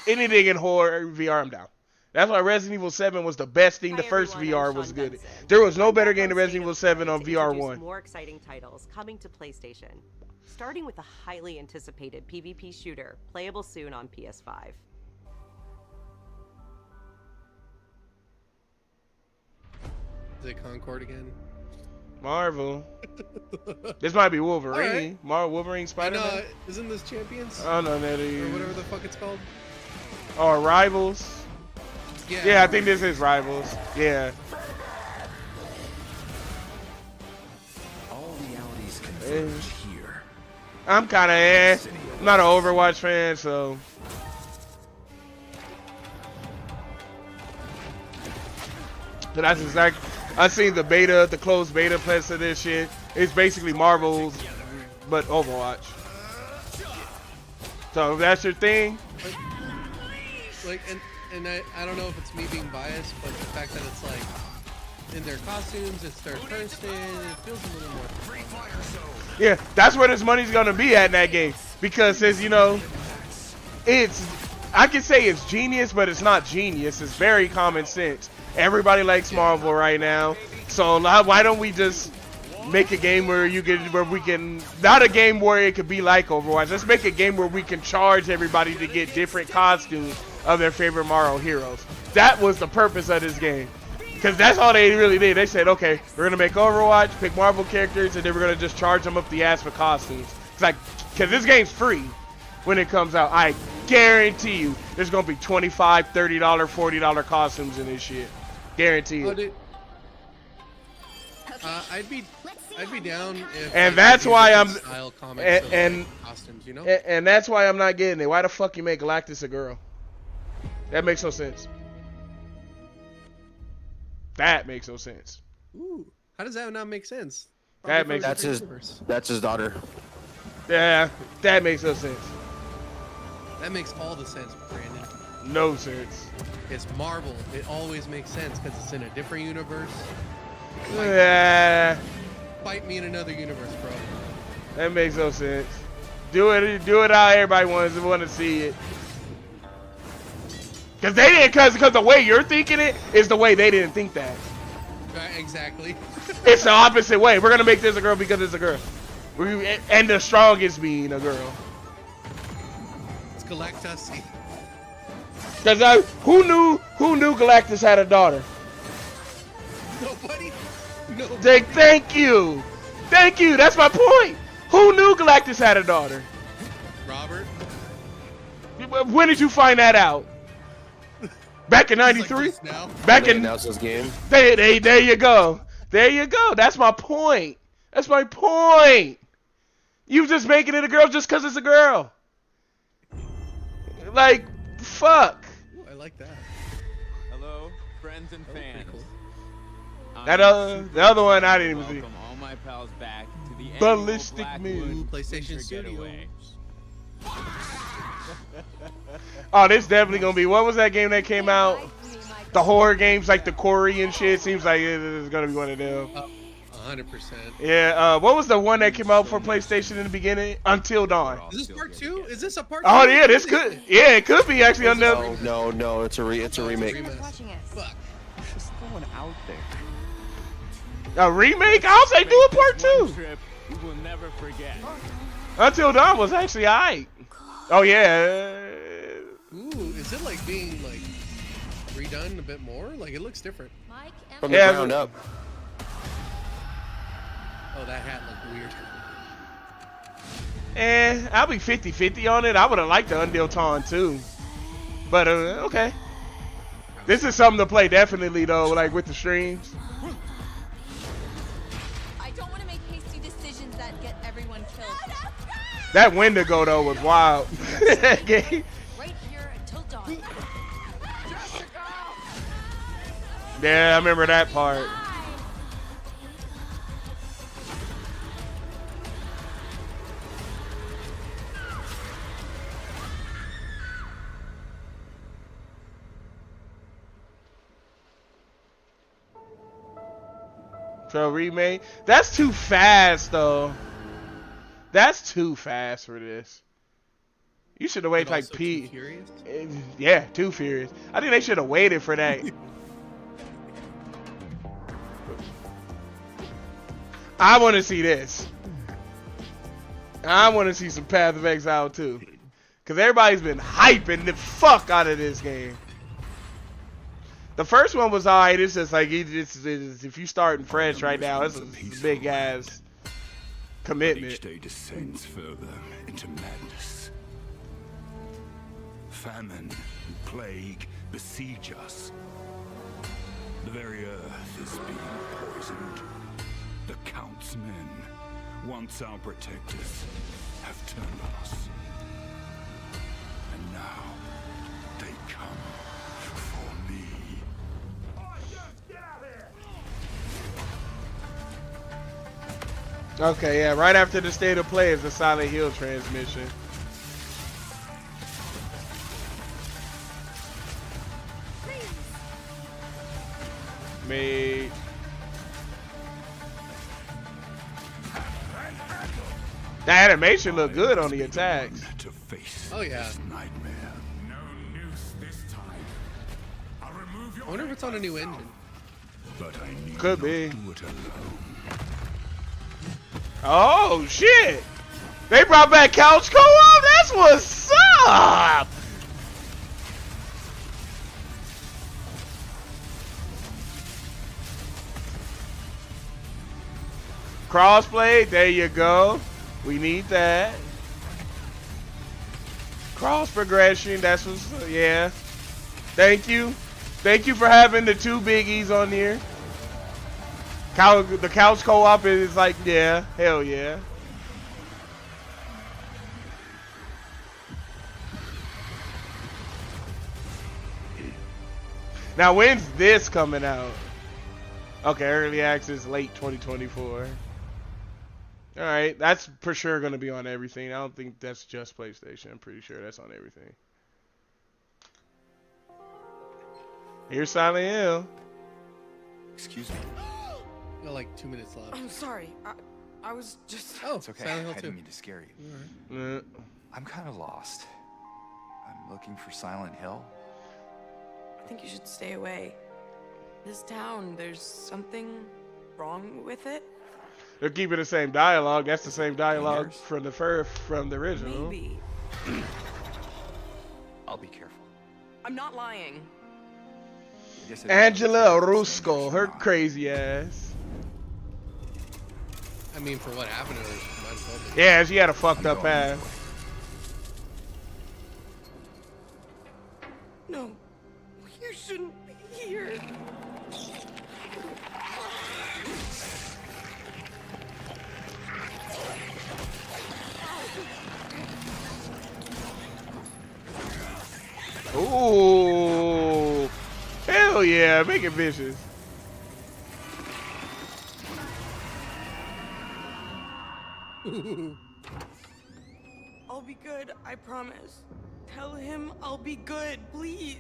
Anything in horror VR, I'm down. That's why Resident Evil 7 was the best thing. The first VR was good. There was no better game than Resident Evil 7 on VR 1. More exciting titles coming to PlayStation, starting with the highly anticipated PvP shooter, playable soon on PS5. Is it Concord again? Marvel. This might be Wolverine. Right. Wolverine, Spider-Man. Isn't this Champions? Oh no, that is. Or whatever the fuck it's called. Or Rivals. Yeah, I think this is Rivals. Yeah. All realities converge here. I'm kind of I'm not an Overwatch fan, so. But that's exactly. I seen the beta, the closed beta test of this shit. It's basically Marvel's, but Overwatch. So if that's your thing. And I don't know if it's me being biased, but the fact that it's like in their costumes, it's third person, it feels a little more free fire. Yeah, that's where this money's gonna be at in that game, because as you know, I can say it's genius, but it's not genius. It's very common sense. Everybody likes Marvel right now, so why don't we just make a game where we can not a game where it could be like Overwatch. Let's make a game where we can charge everybody to get different costumes of their favorite Marvel heroes. That was the purpose of this game, because that's all they really did. They said, okay, we're gonna make Overwatch, pick Marvel characters, and then we're gonna just charge them up the ass for costumes. It's like, because this game's free when it comes out. I guarantee you, there's gonna be $25, $30, $40 costumes in this shit. Guarantee it. Oh, dude. I'd be down if. And that's why I'm. And costumes, you know. And that's why I'm not getting it. Why the fuck you make Galactus a girl? That makes no sense. That makes no sense. Ooh, how does that not make sense? That makes. That's his daughter. Yeah, that makes no sense. That makes all the sense, Brandon. No sense. It's Marvel. It always makes sense because it's in a different universe. Yeah. Fight me in another universe, bro. That makes no sense. Do it how everybody wants to see it. Because they didn't, because the way you're thinking it is the way they didn't think that. Right, exactly. It's the opposite way. We're gonna make this a girl because it's a girl. And the strongest being a girl. It's Galactus. Because who knew Galactus had a daughter? Nobody. Thank you. That's my point. Who knew Galactus had a daughter? Robert. When did you find that out? Back in '93. Like back in this game. There you go. That's my point. You just making it a girl just because it's a girl. Like, fuck. Ooh, I like that. Hello, friends and fans. Cool. The other one I didn't even see. Welcome all my pals back to the Ballistic Man. PlayStation Studio. Oh, this definitely gonna be. What was that game that came out? The horror games, like the Korean shit. Seems like it's gonna be one of them. 100%. Yeah. What was the one that came out for PlayStation in the beginning? Until Dawn. Is this part 2? Is this a part 2? Oh yeah, this could. Yeah, it could be actually. No. It's a remake. Fuck. Just throwing out there. A remake? I'll say do a part 2. We will never forget. Until Dawn was actually alright. Oh yeah. Ooh, is it like being like redone a bit more? Like it looks different. From the ground up. Oh, that hat looked weird. I'll be 50-50 on it. I would have liked the Undeal Taunt too. But, okay. This is something to play definitely, though, like with the streams. I don't want to make hasty decisions that get everyone killed. That Wendigo, though, was wild. Right here until dawn. Yeah, I remember that part. So remake, that's too fast though. That's too fast for this. You should have waited like Pete. Yeah, Too Furious. I think they should have waited for that. I want to see this. I want to see some Path of Exile too, cause everybody's been hyping the fuck out of this game. The first one was alright. It's just like if you starting fresh right now, it's a big ass commitment. Each day descends further into madness. Famine and plague besiege us. The very earth is being poisoned. The Count's men, once our protectors, have turned on us. And now they come for me. Okay, yeah, right after the State of Play is the Silent Hill transmission. Made. The animation look good on the attacks. Oh yeah. I wonder if it's on a new engine. But I need Could be. not do it alone. Oh shit! They brought back Couch Co-op. That's what's up. Crossplay. There you go. We need that. Cross progression. That's what's yeah. Thank you. Thank you for having the two biggies on here. The Couch Co-op is like, yeah, hell yeah. Now, when's this coming out? Okay, early access, late 2024. All right, that's for sure going to be on everything. I don't think that's just PlayStation. I'm pretty sure that's on everything. Here's Silent Hill. Excuse me. Got like 2 minutes left. I'm sorry. I was just. Oh, it's okay. Silent Hill I didn't 2. mean to scare you. Right. I'm kind of lost. I'm looking for Silent Hill. I think you should stay away. This town, there's something wrong with it. They're keeping the same dialogue. That's the same dialogue from the original. Maybe. I'll be careful. I'm not lying. Angela Rusco, her crazy ass. I mean, for what happened to her, she might as well be. Yeah, she had a fucked up ass. No, you shouldn't be here. Ooh, hell yeah, make it vicious. I'll be good, I promise. Tell him I'll be good, please.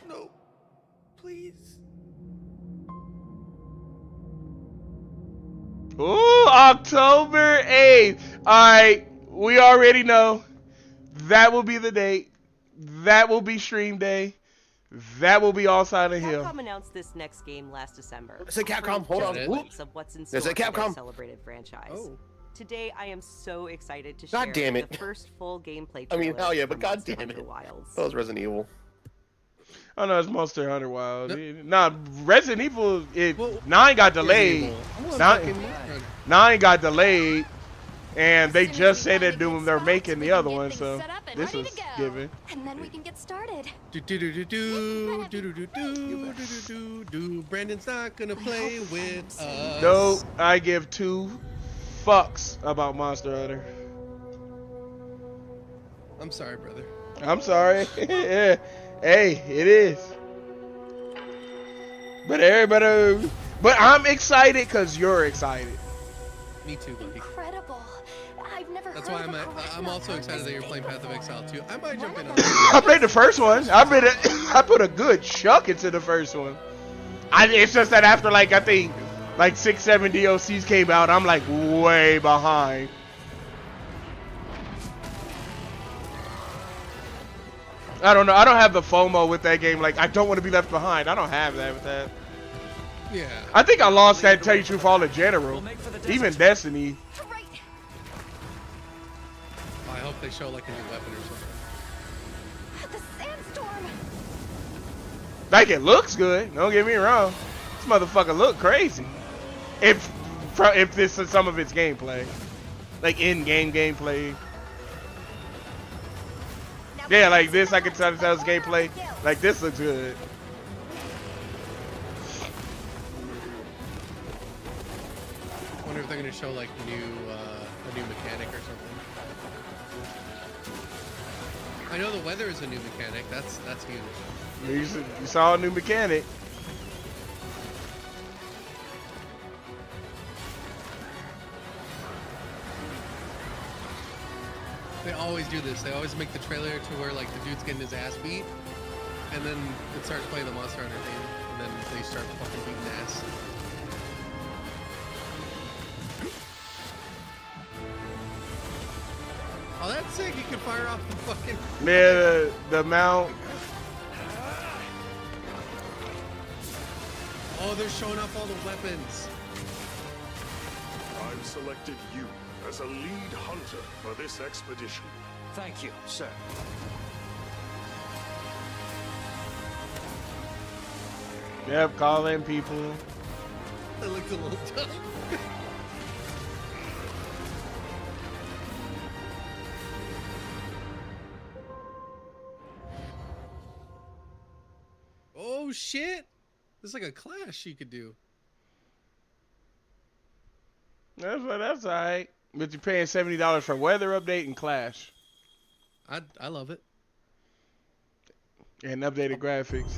No, please. Ooh, October 8th. Alright, we already know. That will be the date. That will be stream day. That will be all Silent Hill. Capcom announced this next game last December. Is it Capcom? Hold on. Glimpse of what's in store Is it for their Capcom? celebrated franchise. Oh. Today, I am so excited to God share damn it. the first full gameplay I trailer. mean, hell yeah, but for god Monster damn Hunter it. Wilds. That was Resident Evil. Oh no, it's Monster Hunter Wild. Nah, Resident Evil 9 got delayed. 9 got delayed, and they just said they're making the other one, so this is given. And then we can get started. Brandon's not gonna play with us. Nope, I give 2 fucks about Monster Hunter. I'm sorry, brother. I'm sorry. Yeah. Hey, it is. But everybody, but I'm excited because you're excited. Me too, buddy. Incredible. I've never That's heard why of a I'm also excited that you're playing Path of Exile too. I might jump in on I played the first one. I put a good chuck into the first one. It's just that after I think 6-7 DLCs came out, I'm like way behind. I don't know. I don't have the FOMO with that game. Like, I don't want to be left behind. I don't have that with that. Yeah. I think I lost that, tell you the truth, all in general. Even Destiny. I hope they show like a new weapon or something. The sandstorm. Like, it looks good. Don't get me wrong. This motherfucker look crazy. If this is some of its gameplay. Like, in-game gameplay. Yeah, like this, I can tell it's gameplay. Like, this looks good. I wonder if they're gonna show like a new mechanic or something. I know the weather is a new mechanic. That's huge. You saw a new mechanic. They always do this. They always make the trailer to where like the dude's getting his ass beat, and then it starts playing the Monster Hunter theme, and then they start fucking beating ass. Oh, that's sick! You can fire off the fucking. Yeah, the mount. Oh, they're showing off all the weapons. I've selected you as a lead hunter for this expedition. Thank you, sir. Yep, call in people. That looks a little tough. Oh shit! There's like a clash you could do. That's alright. But you're paying $70 for weather update and Clash. I love it. And updated graphics.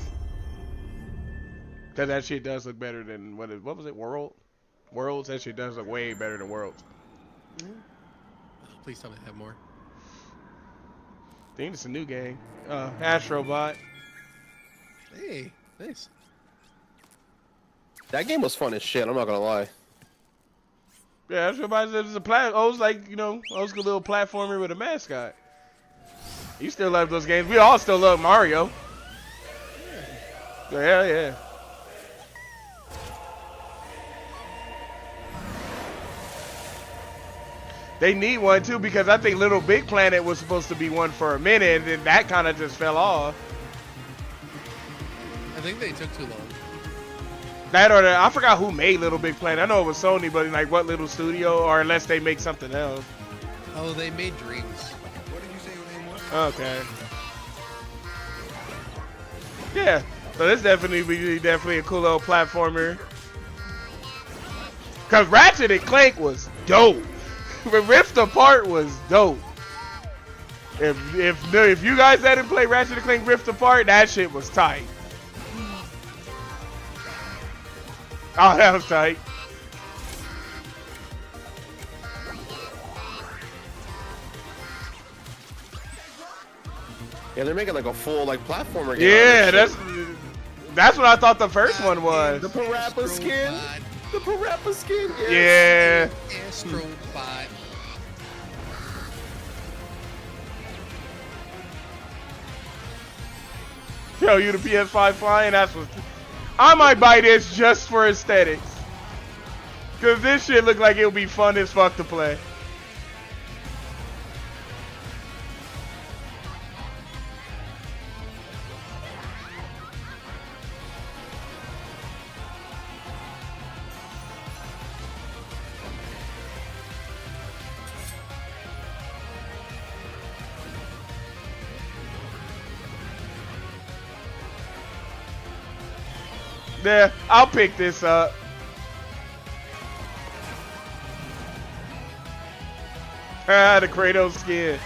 Cause that shit does look better than what was it? Worlds? That shit does look way better than Worlds. Please tell me to have more. I think it's a new game. Astrobot. Hey, nice. That game was fun as shit, I'm not gonna lie. Yeah, Astrobot is a old school little platformer with a mascot. You still love those games. We all still love Mario. Yeah. They need one too because I think Little Big Planet was supposed to be one for a minute and then that kind of just fell off. I think they took too long. That or I forgot who made Little Big Planet. I know it was Sony, but like what little studio or unless they make something else. Oh, they made Dreams. What did you say your name was? Okay. Yeah. So this definitely a cool little platformer. Cause Ratchet and Clank was dope. Rift Apart was dope. If you guys hadn't played Ratchet and Clank Rift Apart, that shit was tight. Oh, that was tight. Yeah, they're making like a full platformer game. Yeah, that's what I thought the first one was. The Parappa skin. The Parappa skin. Yeah. Astrobot. Yo, you the PS5 flying? That's what. I might buy this just for aesthetics. Cause this shit look like it'll be fun as fuck to play. Yeah, I'll pick this up. Ah, the Kratos skin.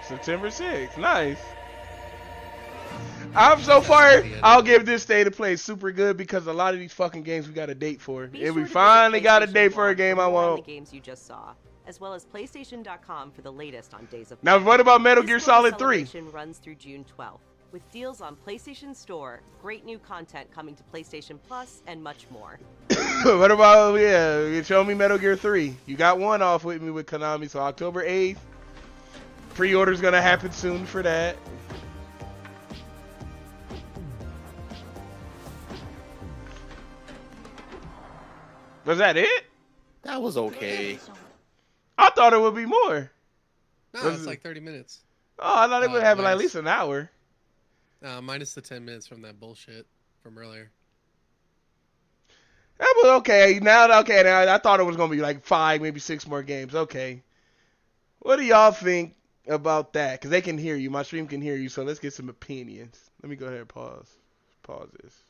September 6th. Nice. I'm so far, I'll give this State of Play super good because a lot of these fucking games we got a date for. And we finally got a date for a game I want. The games you just saw, as well as PlayStation.com for the latest on Days of Now, Play. what about Metal Gear This Solid 3? celebration runs through June 12th, with deals on PlayStation Store, great new content coming to PlayStation Plus, and much more. What about, yeah, show me Metal Gear 3. You got one off with me with Konami, so October 8th. Pre-order's gonna happen soon for that. Was that it? That was okay. I thought it would be more. No, it's like 30 minutes. Oh, I thought it would have like at least an hour. Minus the 10 minutes from that bullshit from earlier. That was okay. Now I thought it was gonna be like 5, maybe 6 more games. Okay. What do y'all think about that? Because they can hear you. My stream can hear you, so let's get some opinions. Let me go ahead and pause this.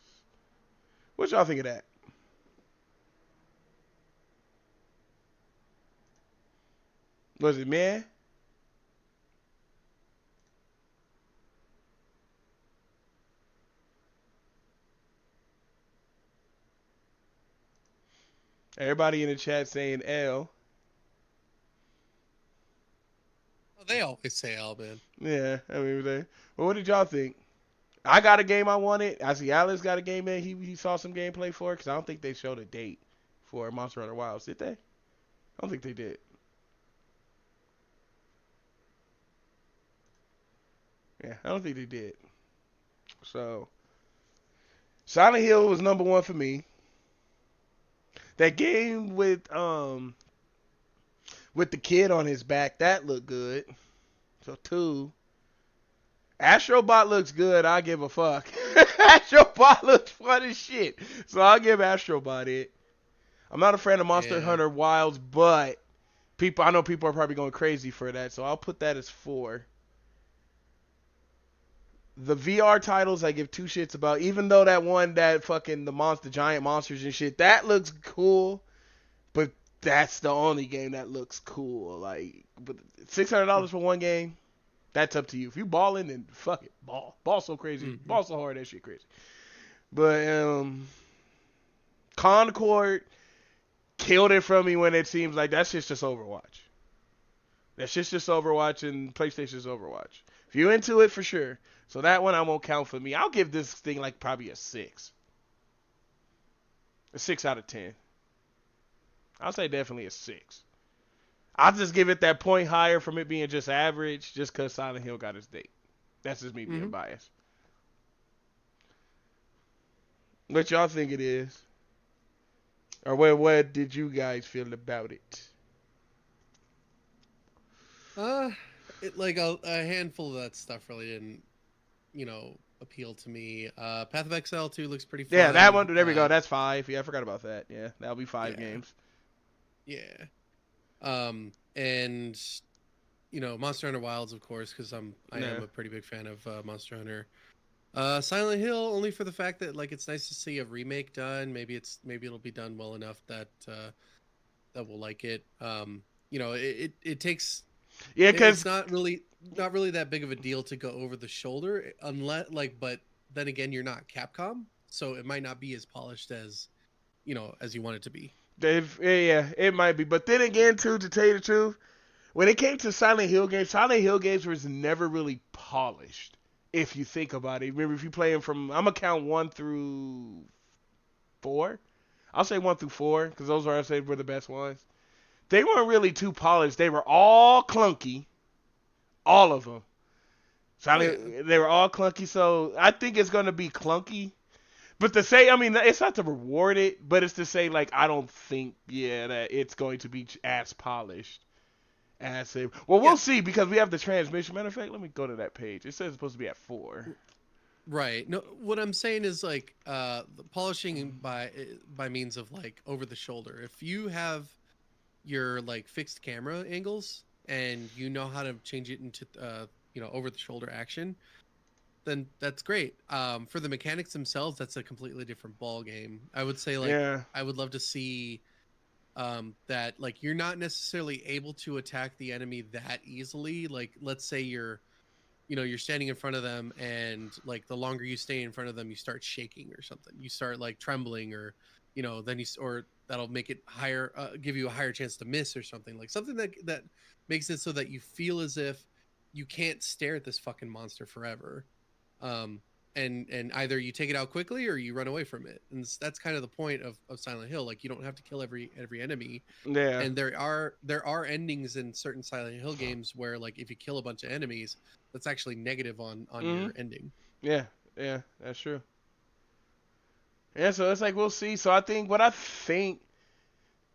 What y'all think of that? Was it man? Everybody in the chat saying L. Oh, they always say L, man. Yeah, I mean, well, what did y'all think? I got a game I wanted. I see Alice got a game that he saw some gameplay for, because I don't think they showed a date for Monster Hunter Wilds, did they? I don't think they did. Yeah, I don't think they did. So, Silent Hill was number 1 for me. That game with the kid on his back, that looked good. So 2. Astrobot looks good. I give a fuck. Astrobot looks fun as shit. So I'll give Astrobot it. I'm not a fan of Monster Hunter Wilds, but I know people are probably going crazy for that. So I'll put that as 4. The VR titles I give 2 shits about, even though that one that fucking the giant monsters and shit, that looks cool, but that's the only game that looks cool. Like, but $600 for one game, that's up to you. If you balling, then fuck it, ball so crazy, ball so hard, that shit crazy. But Concord killed it from me when it seems like that shit's just Overwatch. That shit's just Overwatch and PlayStation's Overwatch. If you're into it, for sure. So that one I won't count for me. I'll give this thing like probably a 6. A 6 out of 10. I'll say definitely a 6. I'll just give it that point higher from it being just average, just because Silent Hill got its date. That's just me being biased. What y'all think it is? Or what did you guys feel about it? Like a handful of that stuff really didn't, appeal to me. Path of Exile 2 looks pretty fun. Yeah, that one. There we go. That's 5. Yeah, I forgot about that. Yeah, that'll be 5 games. Yeah. And Monster Hunter Wilds, of course, because I am a pretty big fan of Monster Hunter. Silent Hill, only for the fact that it's nice to see a remake done. Maybe it'll be done well enough that we'll like it. It takes. Yeah, because it's not really that big of a deal to go over the shoulder, unless but then again, you're not Capcom, so it might not be as polished as as you want it to be. Yeah, it might be, but then again, too, to tell you the truth, when it came to Silent Hill games was never really polished. If you think about it, remember if you play them from, I'm gonna count 1 through 4. I'll say 1 through 4 because those are I say were the best ones. They weren't really too polished. They were all clunky, all of them. They were all clunky. So I think it's gonna be clunky. But to say, I mean, it's not to reward it, but it's to say like I don't think that it's going to be as polished. Well, we'll see because we have the transmission. Matter of fact, let me go to that page. It says it's supposed to be at 4. Right. No, what I'm saying is like the polishing by means of like over the shoulder. If you have your like fixed camera angles and you know how to change it into over the shoulder action, then that's great. For the mechanics themselves, that's a completely different ball game. I would say I would love to see that like you're not necessarily able to attack the enemy that easily. Like let's say you're standing in front of them and like the longer you stay in front of them, you start shaking or something. You start like trembling or or that'll make it higher, give you a higher chance to miss or something. Like something that makes it so that you feel as if you can't stare at this fucking monster forever. And either you take it out quickly or you run away from it. And that's kind of the point of Silent Hill. Like you don't have to kill every enemy. Yeah. And there are endings in certain Silent Hill games where like if you kill a bunch of enemies, that's actually negative on your ending. Yeah, that's true. Yeah, so it's like we'll see. So I think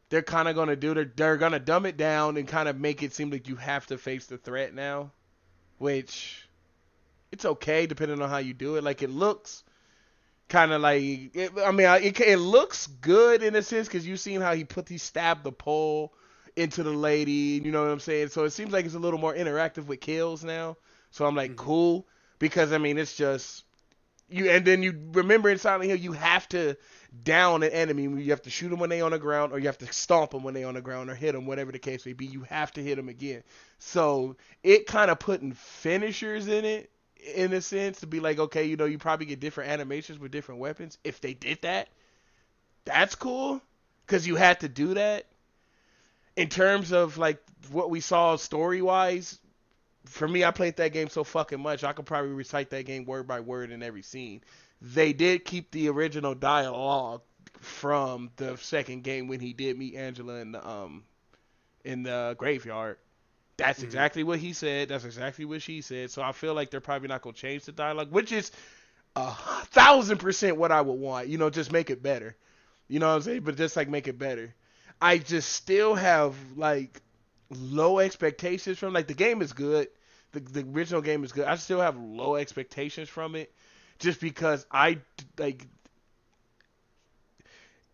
they're kind of going to do, they're going to dumb it down and kind of make it seem like you have to face the threat now, which it's okay depending on how you do it. Like it looks kind of like it looks good in a sense because you've seen how he stabbed the pole into the lady. You know what I'm saying? So it seems like it's a little more interactive with kills now. So I'm like cool because I mean it's just you. And then you remember in Silent Hill you have to down an enemy. You have to shoot them when they on the ground, or you have to stomp them when they on the ground, or hit them, whatever the case may be. You have to hit them again. So it kind of putting finishers in it. In a sense, to be like, okay, you probably get different animations with different weapons. If they did that, that's cool, because you had to do that. In terms of like what we saw story-wise, for me, I played that game so fucking much, I could probably recite that game word by word in every scene. They did keep the original dialogue from the second game when he did meet Angela in the graveyard. That's exactly what he said. That's exactly what she said. So I feel like they're probably not going to change the dialogue, which is 1,000% what I would want. Just make it better. You know what I'm saying? But just like make it better. I just still have like low expectations from the game is good. The original game is good. I still have low expectations from it just because I think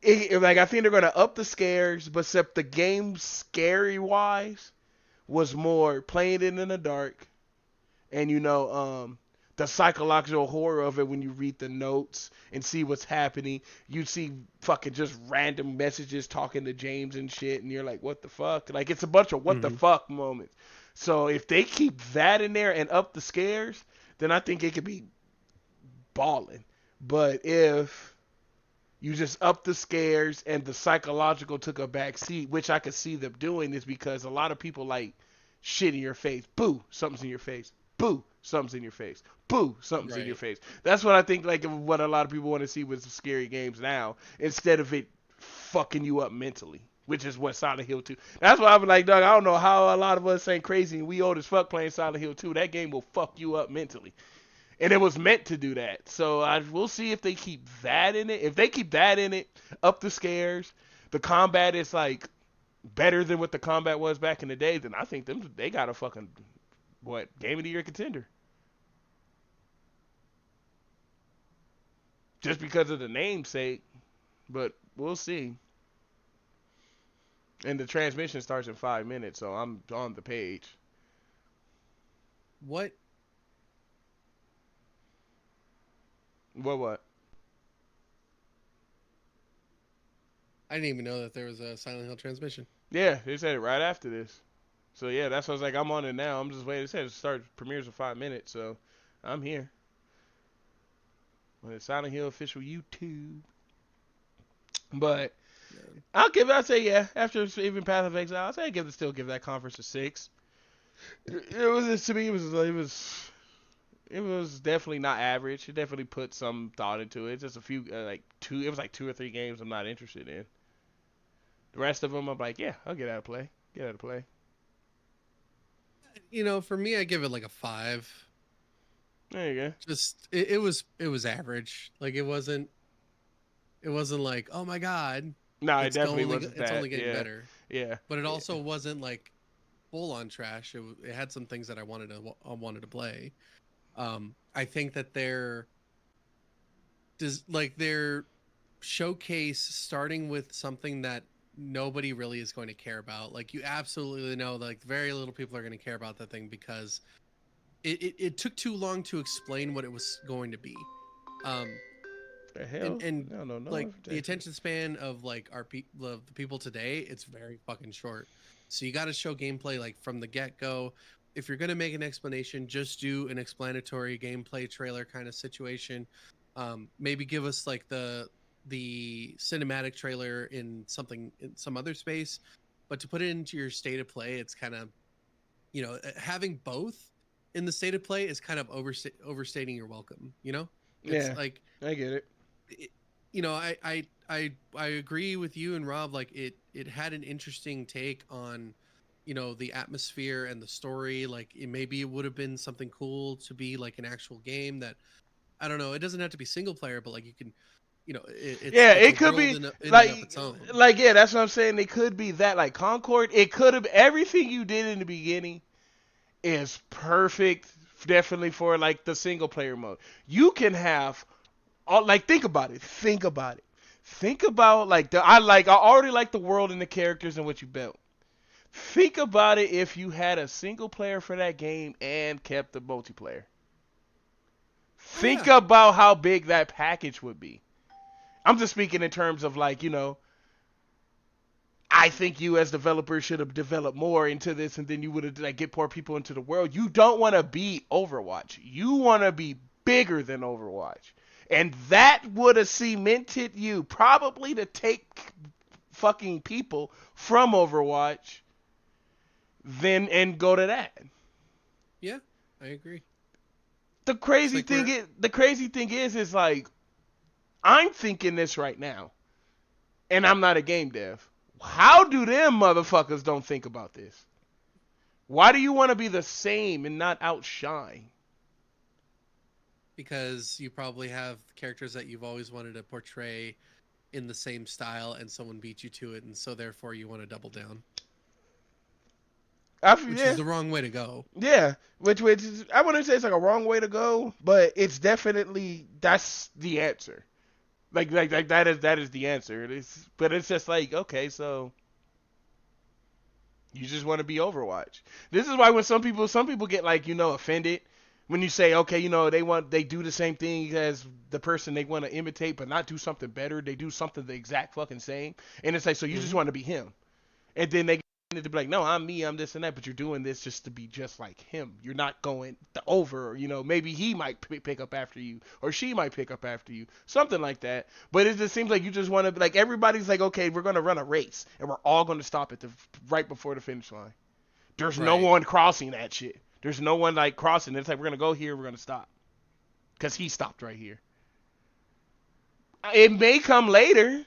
they're going to up the scares, but except the game scary wise was more playing it in the dark, and the psychological horror of it when you read the notes and see what's happening. You see fucking just random messages talking to James and shit, and you're like, what the fuck? Like, it's a bunch of what the fuck moments. So if they keep that in there and up the scares, then I think it could be balling. But if you just up the scares and the psychological took a back seat, which I could see them doing, is because a lot of people like shit in your face. Boo, something's in your face. Boo, something's in your face. Boo, something's in your face. That's what I think, like, what a lot of people want to see with scary games now, instead of it fucking you up mentally, which is what Silent Hill 2. That's why I'm like, dog, I don't know how a lot of us ain't crazy and we old as fuck playing Silent Hill 2. That game will fuck you up mentally. And it was meant to do that. So we'll see if they keep that in it. If they keep that in it, up the scares, the combat is like better than what the combat was back in the day, then I think they got a fucking Game of the Year contender. Just because of the namesake, but we'll see. And the transmission starts in 5 minutes, so I'm on the page. What? What? I didn't even know that there was a Silent Hill transmission. Yeah, they said it right after this. So yeah, that's what I was like, I'm on it now. I'm just waiting. It said it premieres in 5 minutes, so I'm here. On the Silent Hill official YouTube. But I'll say yeah. After even Path of Exile, I'll say still give that conference a 6. It was to me. It was definitely not average. It definitely put some thought into it. Just a few It was like 2 or 3 games I'm not interested in. The rest of them, I'm like, yeah, I'll get out of play. For me, I give it like a 5. There you go. Just it was average. Like it wasn't like, oh my god. No, it definitely wasn't. It's only getting better. Yeah. But it also wasn't like full on trash. It had some things that I wanted to play. I think that their showcase, starting with something that nobody really is going to care about. Like, you absolutely know, like, very little people are going to care about that thing because it took too long to explain what it was going to be. The hell? No, like the attention span of like the people today, it's very fucking short. So you got to show gameplay like from the get-go. If you're gonna make an explanation, just do an explanatory gameplay trailer kind of situation. Maybe give us like the cinematic trailer in some other space, but to put it into your state of play, it's kind of, having both in the state of play is kind of overstating your welcome. It's like, I get it. I agree with you and Rob. Like it had an interesting take on, the atmosphere and the story. Like maybe it would have been something cool to be like an actual game that, I don't know. It doesn't have to be single player, but like you can, it could be that's what I'm saying. It could be that like Concord. It could have everything you did in the beginning is perfect, definitely for like the single player mode. You can have. Think about it. Think about like I already like the world and the characters and what you built. Think about it if you had a single player for that game and kept the multiplayer. Think about how big that package would be. I'm just speaking in terms of like, I think you as developers should have developed more into this, and then you would have get more people into the world. You don't want to be Overwatch. You want to be bigger than Overwatch. And that would have cemented you probably to take fucking people from Overwatch and go to that. Yeah, I agree. The crazy thing is like, I'm thinking this right now, and I'm not a game dev. How do them motherfuckers don't think about this? Why do you want to be the same and not outshine? Because you probably have characters that you've always wanted to portray in the same style, and someone beat you to it, and so therefore you want to double down. Which is the wrong way to go. Yeah, which is, I wouldn't say it's like a wrong way to go, but it's definitely, that's the answer. Like that is the answer. But it's just like, okay, so you just want to be Overwatch. This is why when some people get like, offended when you say, okay, they do the same thing as the person they want to imitate, but not do something better. They do something the exact fucking same. And it's like, so you just want to be him. And then they get to be like, no, I'm me, I'm this and that, but you're doing this just to be just like him. You're not going over, maybe he might pick up after you, or she might pick up after you, something like that. But it just seems like you just want to, like, everybody's like, okay, we're going to run a race, and we're all going to stop at right before the finish line. There's no one crossing that shit. There's no one like crossing. It's like, we're going to go here, we're going to stop. Because he stopped right here. It may come later.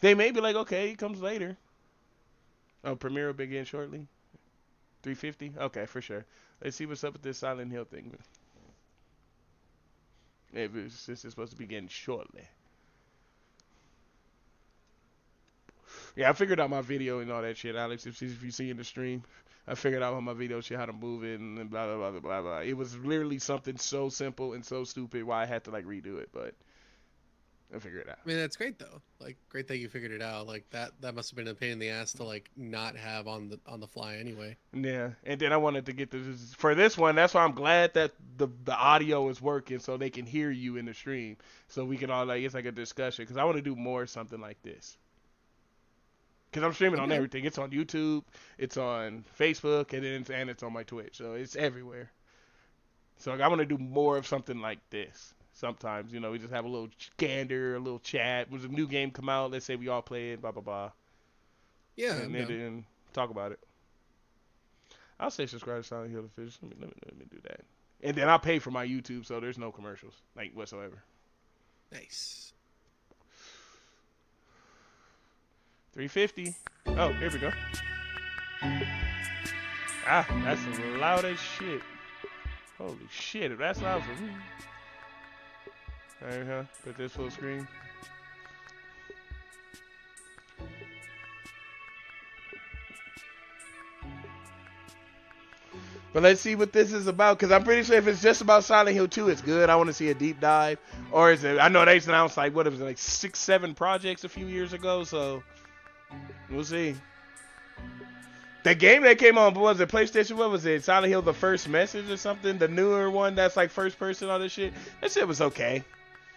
They may be like, okay, he comes later. Oh, premiere will begin shortly? 350? Okay, for sure. Let's see what's up with this Silent Hill thing. This is supposed to begin shortly. Yeah, I figured out my video and all that shit, Alex. If you see in the stream, I figured out on my video shit how to move it and blah, blah, blah, blah, blah. It was literally something so simple and so stupid why I had to, like, redo it, but I figured it out. I mean, that's great, though. Like, great that you figured it out. Like, that must have been a pain in the ass to, like, not have on the fly anyway. Yeah, and then I wanted to get this for this one. That's why I'm glad that the audio is working so they can hear you in the stream. So we can all, like, it's like a discussion. Because I want to do more something like this. Because I'm streaming on everything. It's on YouTube, it's on Facebook, and it's on my Twitch. So it's everywhere. So I want to do more of something like this. Sometimes, we just have a little gander, a little chat. When a new game come out, let's say we all play it, blah blah blah. Yeah, and then talk about it. I'll say subscribe to Silent Hill Official. Let me do that. And then I'll pay for my YouTube, so there's no commercials, like, whatsoever. Nice. 350. Oh, here we go. Ah, that's loud as shit. Holy shit, if that's loud for me. Alright, huh? Put this full screen. But let's see what this is about, because I'm pretty sure if it's just about Silent Hill 2, it's good. I want to see a deep dive. Or is it? I know they announced like, what was it, like 6-7 projects a few years ago, so we'll see. The game that came on, what was it, PlayStation, what was it, Silent Hill The First Message or something? The newer one that's like first person, all this shit. That shit was okay.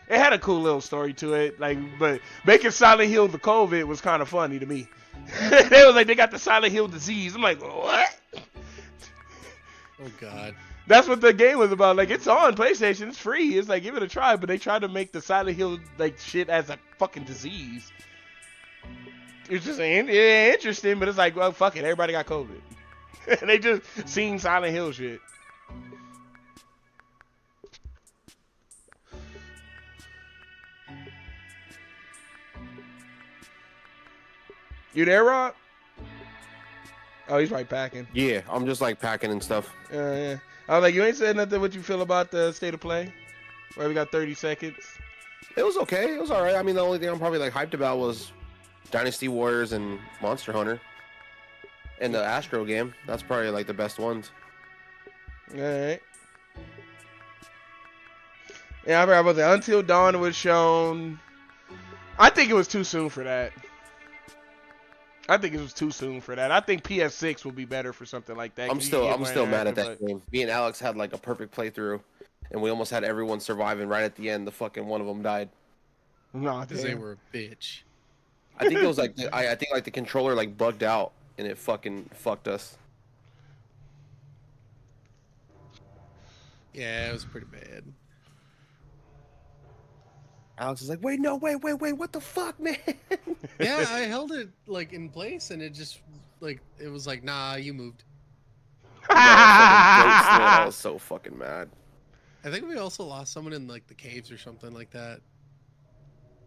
It had a cool little story to it, like, but making Silent Hill the COVID was kind of funny to me. They was like, they got the Silent Hill disease. I'm like, what? Oh God. That's what the game was about. Like, it's on PlayStation, it's free. It's like, give it a try. But they tried to make the Silent Hill like shit as a fucking disease. It's just interesting, but it's like, well, fuck it, everybody got COVID. And they just seen Silent Hill shit. You there, Rob? Oh, he's probably packing. Yeah, I'm just like packing and stuff. Yeah. I was like, you ain't said nothing what you feel about the state of play? Where we got 30 seconds. It was okay. It was all right. I mean, the only thing I'm probably like hyped about was Dynasty Warriors and Monster Hunter. And the Astro game. That's probably like the best ones. All right. Yeah, I remember the Until Dawn was shown. I think it was too soon for that. I think it was too soon for that. I think PS6 will be better for something like that. I'm still mad at that game. Me and Alex had like a perfect playthrough, and we almost had everyone surviving. Right at the end, the fucking one of them died. No, because they were a bitch. I think it was like I think like the controller like bugged out, and it fucking fucked us. Yeah, it was pretty bad. Alex is like, wait, what the fuck, man? Yeah, I held it like in place, and it just like it was like, nah, you moved. I was so fucking mad. I think we also lost someone in like the caves or something like that.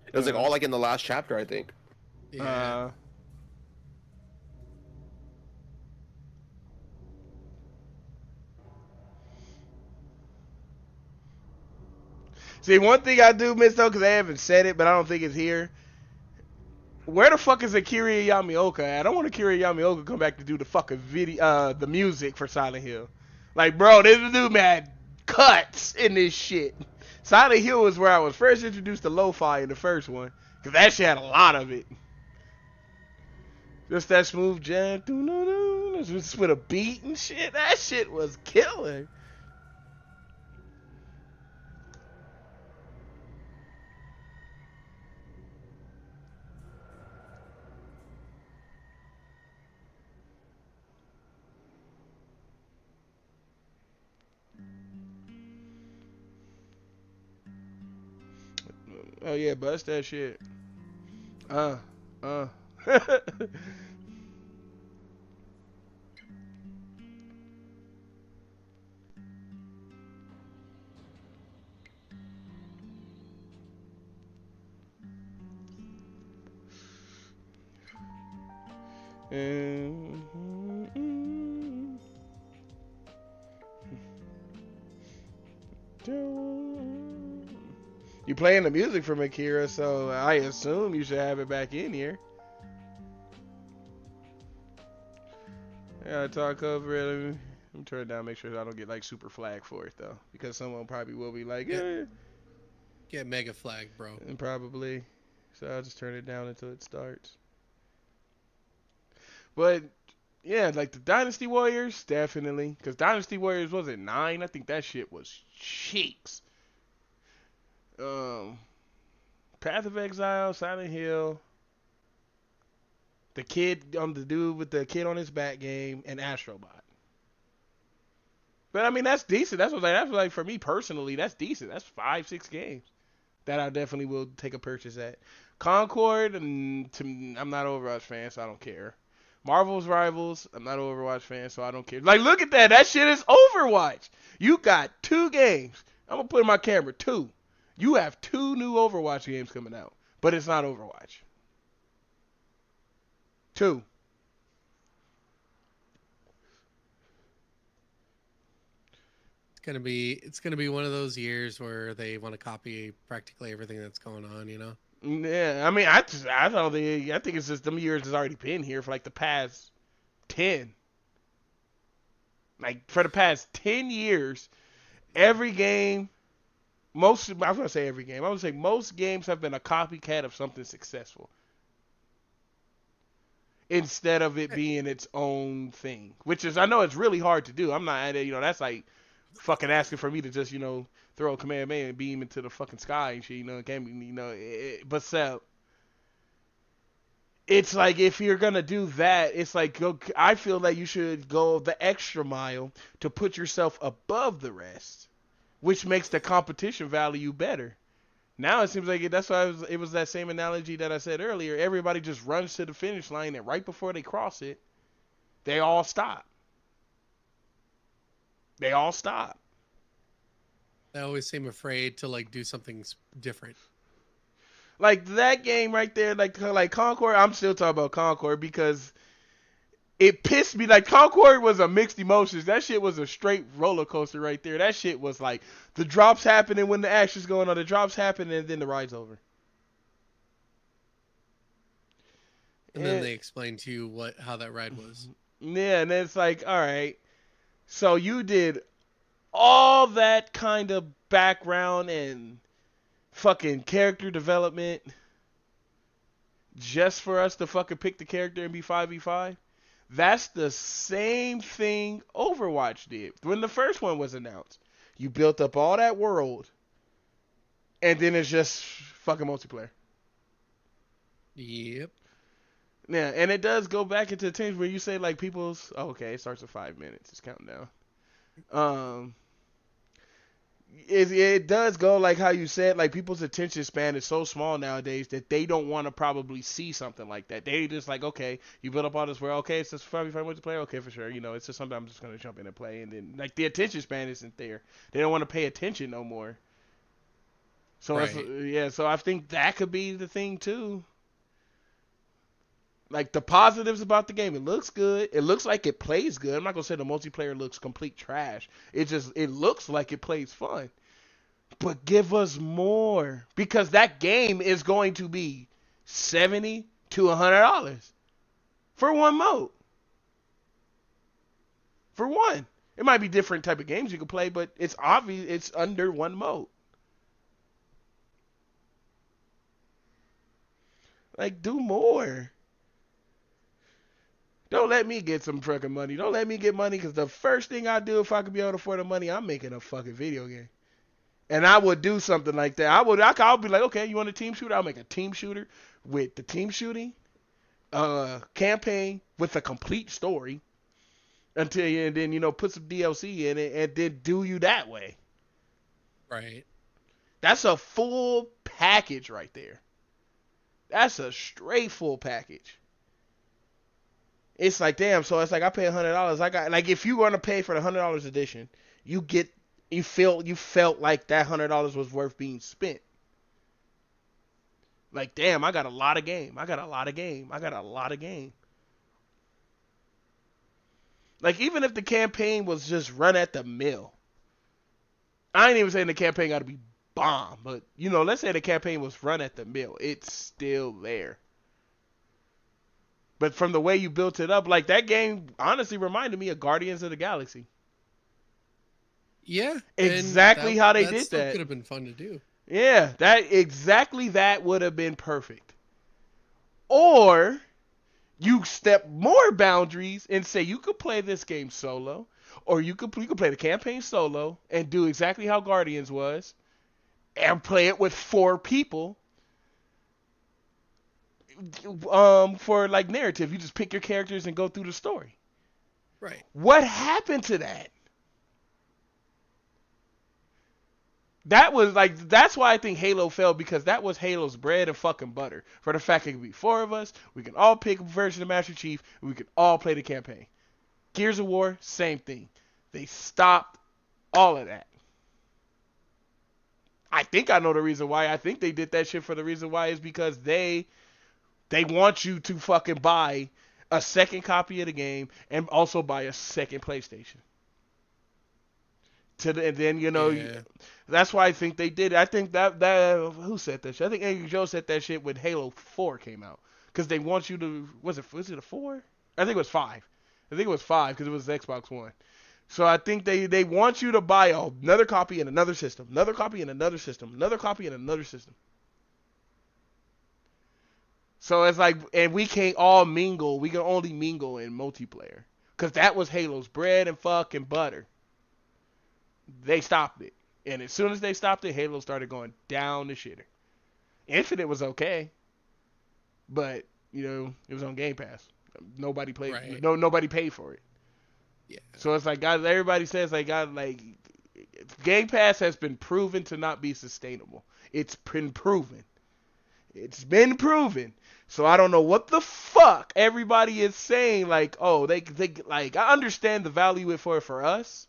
It was like all like in the last chapter, I think. Yeah. See, one thing I do miss though, because I haven't said it, but I don't think it's here. Where the fuck is Akira Yamaoka at? I don't want Akira Yamaoka to come back to do the fucking video, the music for Silent Hill. Like, bro, this dude mad cuts in this shit. Silent Hill was where I was first introduced to lo-fi in the first one, because that shit had a lot of it. Just that smooth jam, just with a beat and shit. That shit was killer. Oh yeah, bust that shit. You playing the music from Akira, so I assume you should have it back in here. Yeah, talk over it. Let me turn it down, make sure I don't get like super flag for it though, because someone probably will be like, yeah. Get mega flag, bro. And probably. So I'll just turn it down until it starts. But yeah, like the Dynasty Warriors, definitely. Because Dynasty Warriors was it 9? I think that shit was cheeks. Path of Exile, Silent Hill, the kid, the dude with the kid on his back game, and Astrobot. But I mean, that's decent. That's like for me personally, that's decent. That's 5-6 games that I definitely will take a purchase at. Concord, I'm not an Overwatch fan, so I don't care. Marvel's Rivals, I'm not an Overwatch fan, so I don't care. Like, look at that. That shit is Overwatch. You got 2 games. I'm going to put in my camera, 2. You have 2 new Overwatch games coming out, but it's not Overwatch. 2. It's gonna be one of those years where they want to copy practically everything that's going on, you know. Yeah, I mean, I think it's just them years has already been here for like the past 10. Like for the past 10 years, every game, I was gonna say every game. I would say most games have been a copycat of something successful, instead of it being its own thing. Which is, I know it's really hard to do. I'm not, that's like fucking asking for me to just, throw a Kamehameha and beam into the fucking sky and shit, but so it's like, if you're gonna do that, it's like, I feel that you should go the extra mile to put yourself above the rest, which makes the competition value better. Now it seems like that's why it was that same analogy that I said earlier. Everybody just runs to the finish line, and right before they cross it, they all stop. They all stop. They always seem afraid to like do something different. Like that game right there, like Concord. I'm still talking about Concord because it pissed me. Like Concord was a mixed emotions. That shit was a straight roller coaster right there. That shit was like the drops happening when the action's going on. The drops happen and then the ride's over. And then they explain to you how that ride was. Yeah, and then it's like, all right, so you did all that kind of background and fucking character development just for us to fucking pick the character and be 5v5? That's the same thing Overwatch did when the first one was announced. You built up all that world, and then it's just fucking multiplayer. Yep. Yeah, and it does go back into things where you say like people's okay, it starts at 5 minutes, it's counting down. It does go like how you said, like people's attention span is so small nowadays that they don't want to probably see something like that. They just like, okay, you build up all this world, okay, it's just 5v5 multiplayer, okay, for sure, it's just something I'm just gonna jump in and play, and then like the attention span isn't there. They don't want to pay attention no more. So right. So I think that could be the thing too. Like the positives about the game, it looks good. It looks like it plays good. I'm not gonna say the multiplayer looks complete trash. It looks like it plays fun. But give us more, because that game is going to be $70 to $100 for one mode. For one, it might be different type of games you can play, but it's obvious it's under one mode. Like, do more. Don't let me get some fucking money. Don't let me get money, because the first thing I do if I could be able to afford the money, I'm making a fucking video game. And I would do something like that. I'll be like, okay, you want a team shooter? I'll make a team shooter with the team shooting campaign with a complete story and then put some DLC in it and then do you that way. Right. That's a full package right there. That's a straight full package. It's like, damn, so it's like I pay $100. I got, like, if you want to pay for the $100 edition, you felt like that $100 was worth being spent. Like, damn, I got a lot of game. Like, even if the campaign was just run at the mill, I ain't even saying the campaign got to be bomb, but, let's say the campaign was run at the mill. It's still there. But from the way you built it up, like that game honestly reminded me of Guardians of the Galaxy. Yeah. Exactly how they did that. Could have been fun to do. Yeah, that would have been perfect. Or you step more boundaries and say you could play this game solo, or you could play the campaign solo and do exactly how Guardians was and play it with 4 people. For like narrative, you just pick your characters and go through the story. Right. What happened to that? That was like, that's why I think Halo failed, because that was Halo's bread and fucking butter. For the fact it could be 4 of us, we can all pick a version of Master Chief, and we can all play the campaign. Gears of War, same thing. They stopped all of that. I think I know the reason why. I think they did that shit for the reason why is because they want you to fucking buy a second copy of the game and also buy a second PlayStation. And then, you know, that's why I think they did it. I think that who said that shit? I think Angry Joe said that shit when Halo 4 came out. Because they want you to, was it a 4? I think it was 5. I think it was 5 because it was Xbox One. So I think they want you to buy another copy in another system, another copy in another system, another copy in another system. So it's like, and we can't all mingle. We can only mingle in multiplayer. Because that was Halo's bread and fucking butter. They stopped it. And as soon as they stopped it, Halo started going down the shitter. Infinite was okay. But, you know, it was on Game Pass. Nobody played. Right. Nobody paid for it. Yeah. So it's like, guys, everybody says, like, God, like, Game Pass has been proven to not be sustainable. It's been proven. It's been proven. So I don't know what the fuck everybody is saying. Like, oh, they like, I understand the value for us,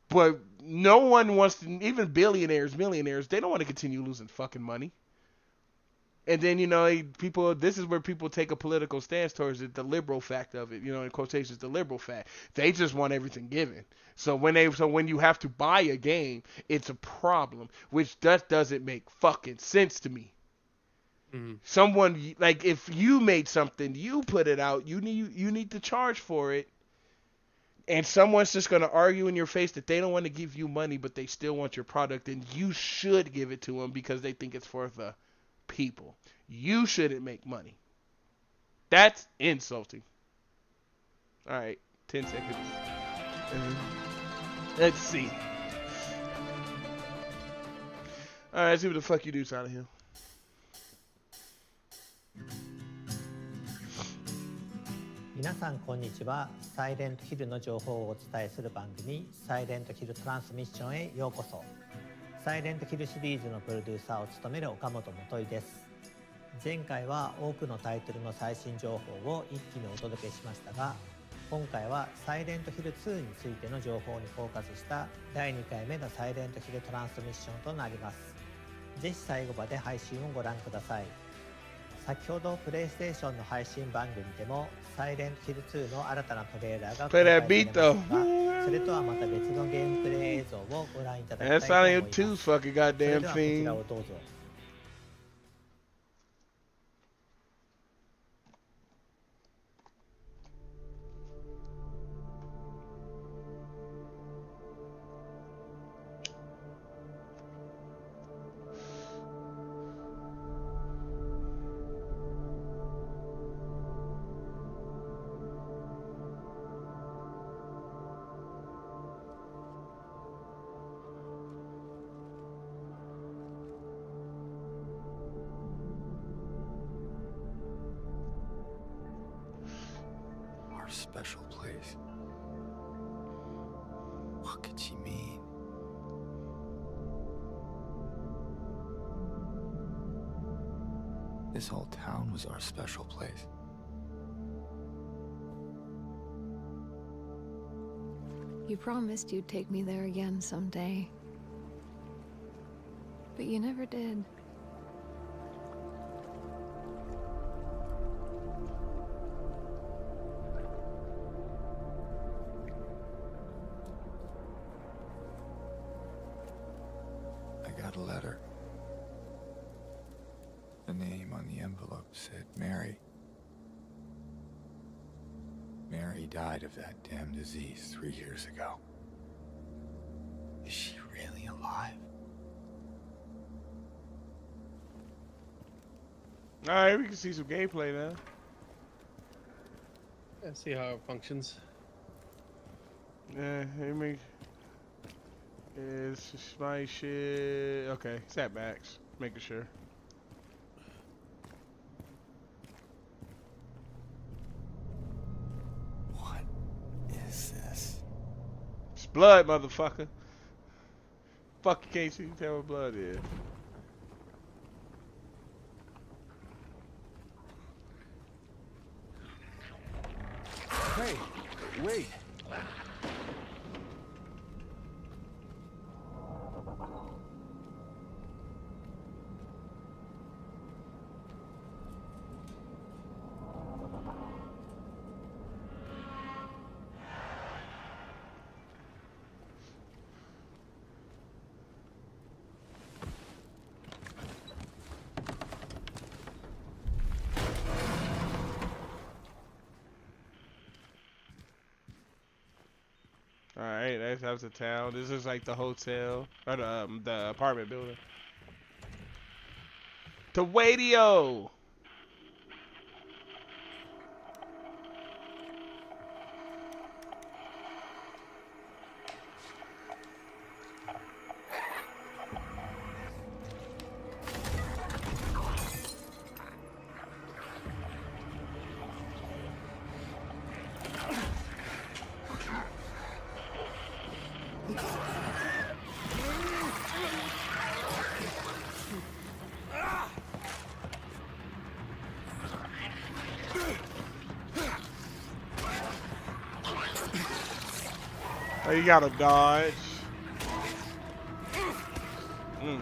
but no one wants to, even billionaires, millionaires, they don't want to continue losing fucking money. And then, you know, people, this is where people take a political stance towards it, the liberal fact of it, you know, in quotations, the liberal fact. They just want everything given. So when you have to buy a game, it's a problem, which doesn't make fucking sense to me. Mm-hmm. Someone, like, if you made something, you put it out, you need to charge for it. And someone's just going to argue in your face that they don't want to give you money, but they still want your product, and you should give it to them because they think it's for the people. You shouldn't make money. That's insulting. All right, 10 seconds. Let's see. All right, let's see what the fuck you do, Silent Hill. 皆さんこんにちは。サイレントヒルの情報をお伝えする番組サイレントヒルトランスミッションへようこそ。サイレントヒルシリーズのプロデューサーを務める岡本元井です。前回は多くのタイトルの最新情報を一気にお届けしましたが、今回はサイレントヒル2についての情報にフォーカスした第2回目のサイレントヒルトランスミッションとなります。ぜひ最後まで配信をご覧ください。先ほどプレイステーションの配信番組でもサイレントヒル2の新たなトレーラーが公開されましたが、それとはまた別のゲームプレイ映像をご覧いただきたいと思います。それではこちらをどうぞ。Special place. What could she mean? This whole town was our special place. You promised you'd take me there again someday. But you never did. A letter. The name on the envelope said Mary. Mary died of that damn disease 3 years ago. Is she really alive? Alright, we can see some gameplay now. Let's see how it functions. Yeah, it makes... It's just my shit. Okay, setbacks. Making sure. What is this? It's blood, motherfucker. fuck you can't see tell what blood is? Hey, wait. Alright, that's the town. This is like the hotel or the apartment building. To Wadio! Oh, you gotta dodge. It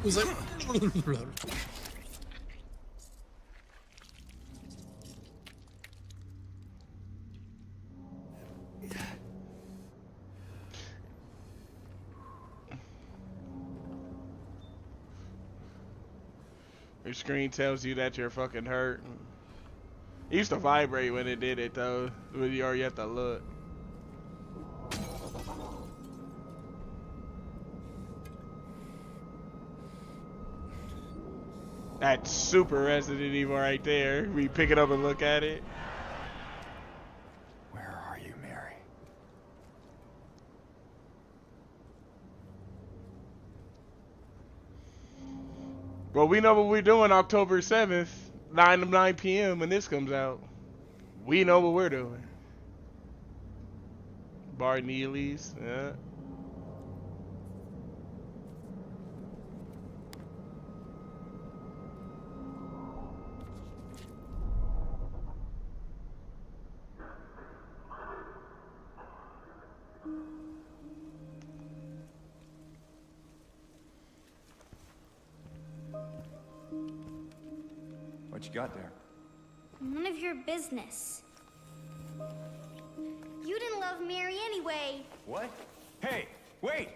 was like. Your screen tells you that you're fucking hurt. It used to vibrate when it did it though, when you already have to look. That's super Resident Evil right there. We pick it up and look at it. Where are you, Mary? Well, we know what we're doing October 7th, 9 p.m. when this comes out. We know what we're doing. Bar Neely's, yeah. What you got there? None of your business. You didn't love Mary anyway. What? Hey, wait!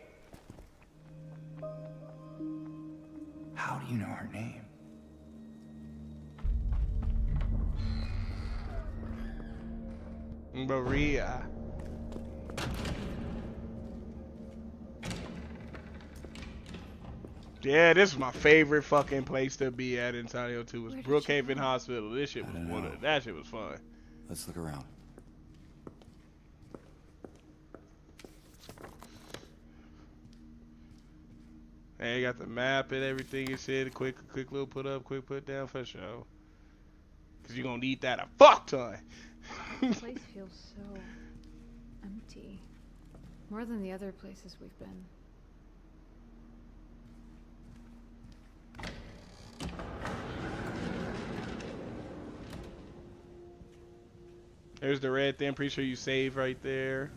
How do you know her name? Maria. Yeah, this is my favorite fucking place to be at in Silent Hill 2 was Brookhaven Hospital. This shit was that shit was fun. Let's look around. Hey, you got the map and everything and shit. Quick little put up, quick put down for sure. Cause you're gonna need that a fuck ton. This place feels so empty. More than the other places we've been. There's the red thing. Pretty sure you save right there.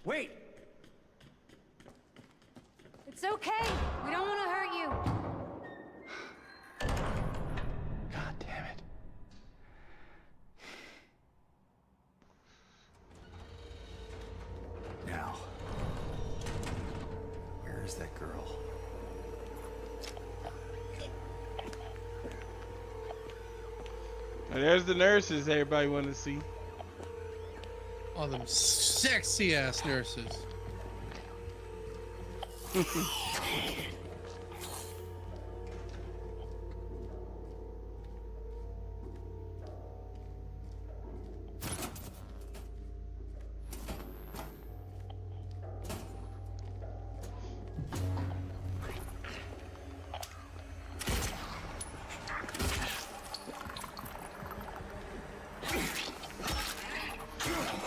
Wait! It's okay. We don't want to hurt you. God damn it. Now, where is that girl? And there's the nurses everybody want to see. All them sexy ass nurses.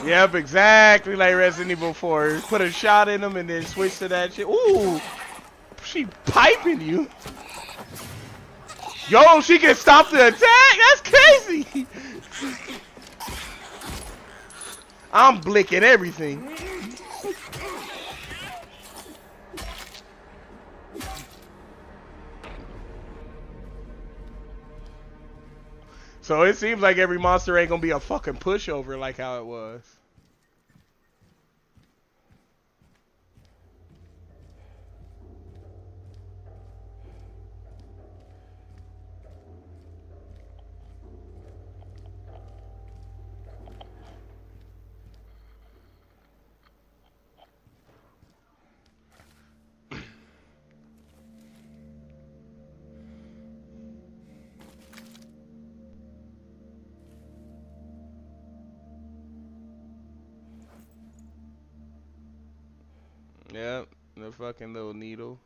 Yep, exactly like Resident Evil 4. Put a shot in them and then switch to that shit. Ooh, she piping you. Yo, she can stop the attack. That's crazy. I'm blicking everything. So it seems like every monster ain't gonna be a fucking pushover like how it was. Yep, the fucking little needle.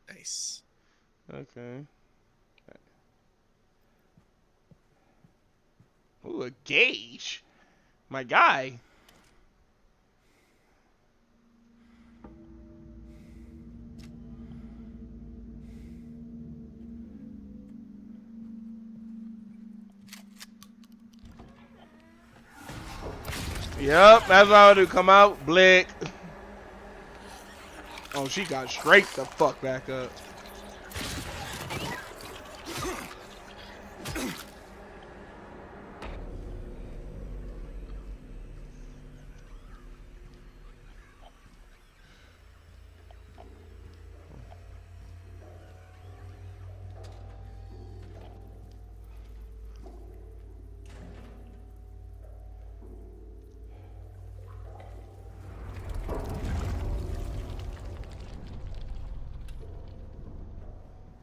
Nice. Okay. Ooh, a gauge. My guy. Yep, that's what I would do. Come out, blick. Oh, she got straight the fuck back up.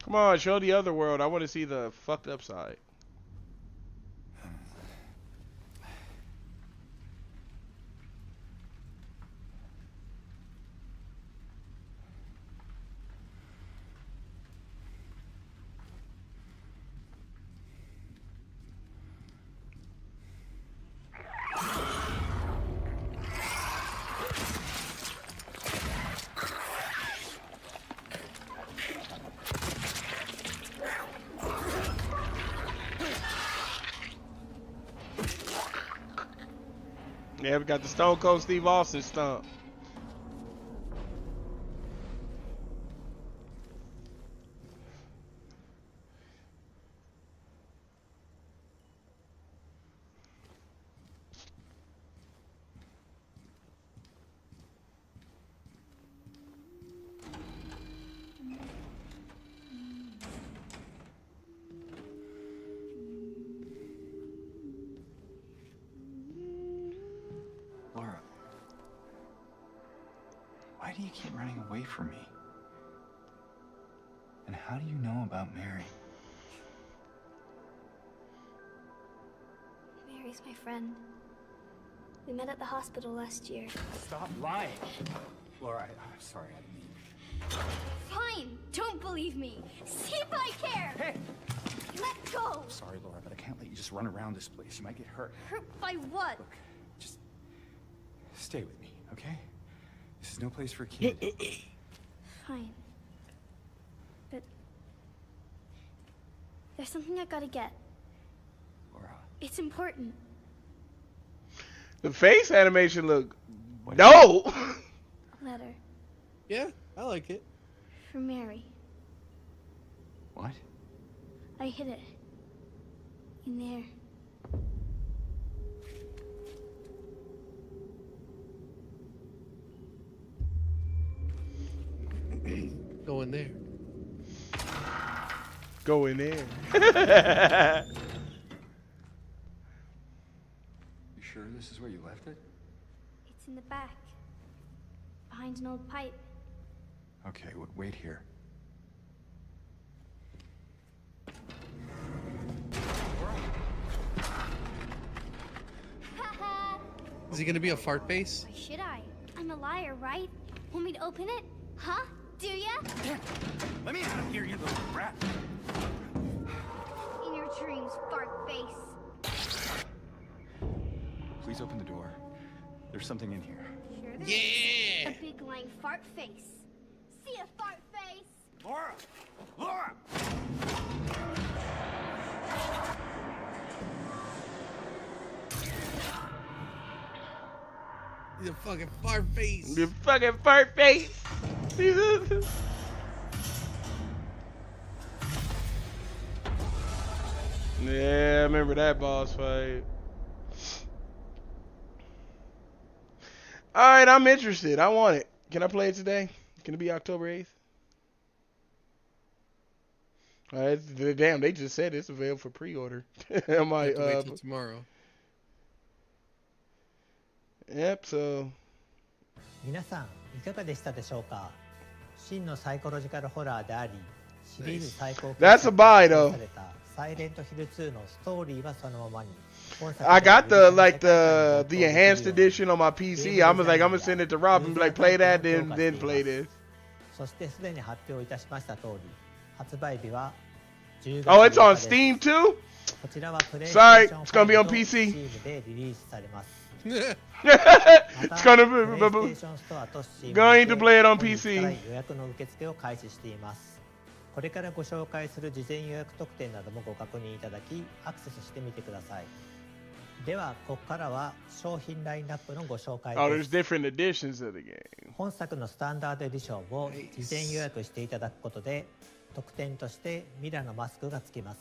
Come on, show the other world. I want to see the fucked up side. Yeah, we got the Stone Cold Steve Austin stomp. Laura, why do you keep running away from me? And how do you know about Mary? Mary's my friend. We met at the hospital last year. Stop lying. Laura, I'm sorry, I didn't mean. Fine! Don't believe me! See if I care! Hey! Let go! I'm sorry, Laura, but I can't let you just run around this place. You might get hurt. Hurt by what? Look, just stay with me, okay? This is no place for a kid. Fine. But there's something I gotta get. Laura. It's important. The face animation look No! A letter Yeah, I like it. for Mary. What? I hid it. In there. Go in there. Go in there. You sure this is where you left it? It's in the back. Behind an old pipe. Okay, wait here. Is he gonna be a fart face? Why should I? I'm a liar, right? Want me to open it? Huh? Do ya? Let me out of here, you little brat. In your dreams, fart face. Please open the door. There's something in here. Sure there is. A big lying fart face. See a fart face? Laura! Laura! He's a fucking fart face. You fucking fart face. Yeah, I remember that boss fight. Alright, I'm interested. I want it. Can I play it today? Can it be October 8th? Alright, damn, they just said it's available for pre-order. I might, wait till tomorrow. Yep, so 皆さんいかがでしたでしょうか。真のサイコロジカルホラーであり、シリーズ最高傑 That's a buy, 作 though. されたサイレントヒル2のストーリーはそのままに。I got the enhanced edition on my PC. I was like, I'm gonna send it to Rob and be like, play that, then play this. そしてすでに発表いたしました通り、発売日は10月 Oh, it's on 8日です。 Steam too? こちらはプレイステ Sorry, ーション it's gonna be on 5と PC. Steam でリリースされます。 It's gonna プレイステ be ーションストアと Steam で going to play it on 本日から PC. 予約の受付を開始しています。これからご紹介する事前予約特典などもご確認いただき、アクセスしてみてください。では、ここからは商品ラインナップのご紹介 Oh, で there's す。 different editions of the game. 本作のスタンダードエディションを事前予約していただくことで、特典としてミラのマスクがつきます。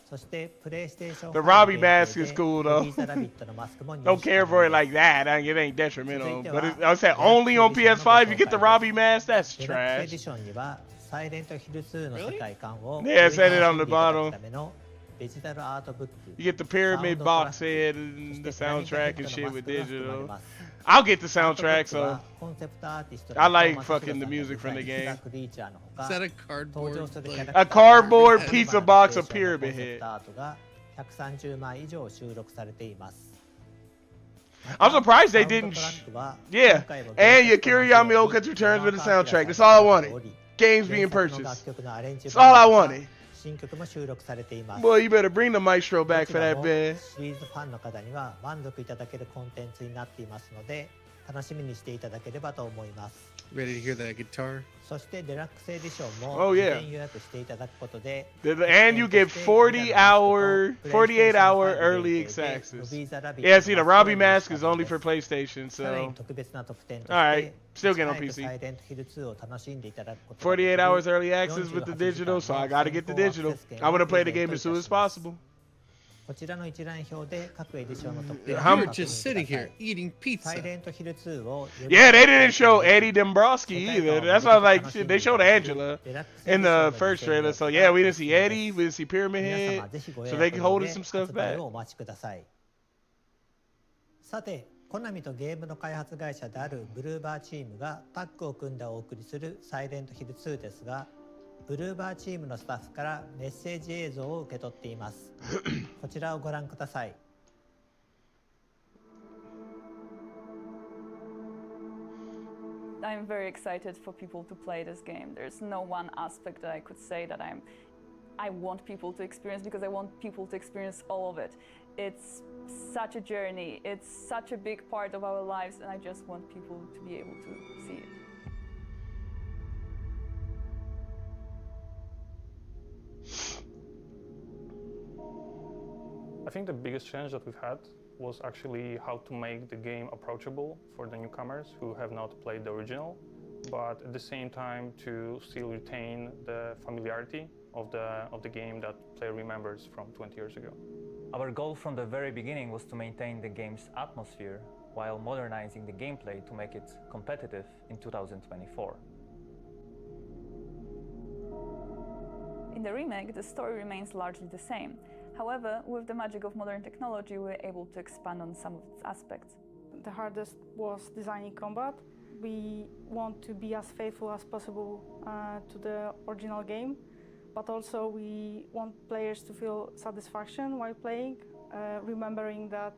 そしてプレイステーション The Robbie mask is cool though. ロビーザラビットのマスクも入手 Don't 可 care 能 for it です。 like that. It ain't detrimental. But I said only on PS5 you get the Robbie mask? That's デラックスエディ trash. ションにはサイレントヒル2の世界観を Yeah, it said it on the 楽しんでいただく bottom. ためのデジタルアートブック、 You get the pyramid サウンドトラッ box ク、 head and そ the してプラネットヘ soundtrack ッド and の shit マス with クが含まれ digital. ます。 I'll get the アートブッ soundtrack, クは so コンセプトアーティスト I like のトーマス fucking the ヒロさんが music from the デザイン game. したクリーチャーのほか、 Is that a 登場 cardboard? するキャ Like, ラクター A cardboard や pizza アニ box メ of ーションの Pyramid コンセプ Head. トアートが130枚以上収録されています。 I'm surprised they サウンド didn't. トラックは Yeah. 今回も And Yakira Yamio cuts returns with the soundtrack. That's all I wanted. Games being 原作の purchased. 楽曲のアレンジ That's all I 版や wanted. 新曲も収録されています。 Boy, you better bring the maestro ど back ち for ら that も man. シリーズファンの方には満足いただけるコンテンツになっていますので、楽しみにしていただければと思います。 ready to hear that guitar? そしてデラックスエディションも Oh, 事 yeah. 前予約していただくことで、 And you get 48 hour early access. Yeah, see, the Robbie mask is only for PlayStation, さらに so 特別な特典と Alright, して still get on 早く PC. サイレントヒル2を楽しんでいただくことができる48 hours early access with the digital, so I gotta get the digital. I want to play the game as soon as possible. こちらの一覧表で各エディションの特典を How ご much- 確認 Just くだ sitting さ here い。 eating サイ pizza. レントヒル2を Yeah, they didn't show Eddie Dembrowski either. That's why I was like, shit, they showed Angela in the first trailer. So yeah, we didn't see Eddie, we didn't see Pyramid 皆 Head, 様ぜひご予 so 約 they can の hold 上 some stuff 発売 back. をお待ちください。さて、コナミとゲームの開発会社であるブルーバーチームがタッグを組んでお送りするサイレントヒル2ですが、ブルーバーチームのスタッフからメッセージ映像を受け取っています。こちらをご覧ください。I'm very excited for people to play this game. There's no one aspect that I could say that I want people to experience, because I want people to experience all of it. It's such a journey. It's such a big part of our lives, and I just want people to be able to see it. I think the biggest change that we've had was actually how to make the game approachable for the newcomers who have not played the original, but at the same time to still retain the familiarity of the game that player remembers from 20 years ago. Our goal from the very beginning was to maintain the game's atmosphere while modernizing the gameplay to make it competitive in 2024. In the remake, the story remains largely the same. However, with the magic of modern technology, we were able to expand on some of its aspects. The hardest was designing combat. We want to be as faithful as possible to the original game, but also we want players to feel satisfaction while playing, remembering that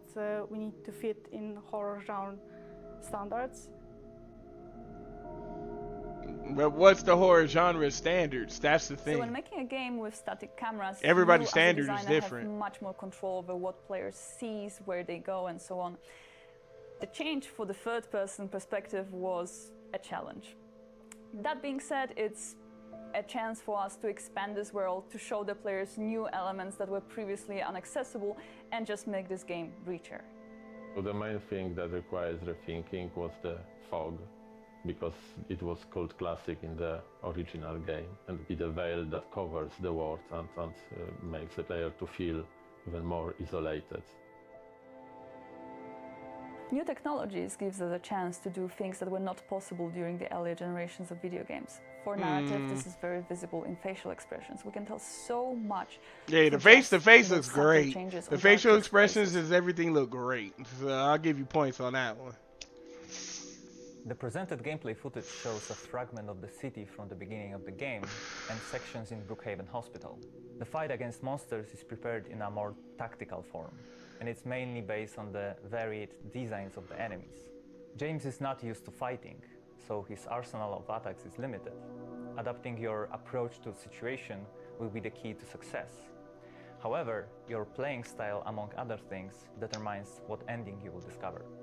we need to fit in horror genre standards. But what's the horror genre standards? That's the thing. So when making a game with static cameras, everybody's you, standard as a is designer, different. have much more control over what players sees, where they go, and so on. The change for the third-person perspective was a challenge. That being said, it's a chance for us to expand this world, to show the players new elements that were previously inaccessible, and just make this game richer. So the main thing that requires rethinking was the fog, because it was called classic in the original game, and it's a veil that covers the world and makes the player to feel even more isolated. New technologies gives us a chance to do things that were not possible during the earlier generations of video games. For narrative, this is very visible in facial expressions. We can tell so much. Yeah, the face looks great. The facial expressions is everything look great. So I'll give you points on that one. The presented gameplay footage shows a fragment of the city from the beginning of the game and sections in Brookhaven Hospital. The fight against monsters is prepared in a more tactical form, and it's mainly based on the varied designs of the enemies. James is not used to fighting, so his arsenal of attacks is limited. Adapting your approach to a situation will be the key to success. However, your playing style, among other things, determines what ending you will discover.「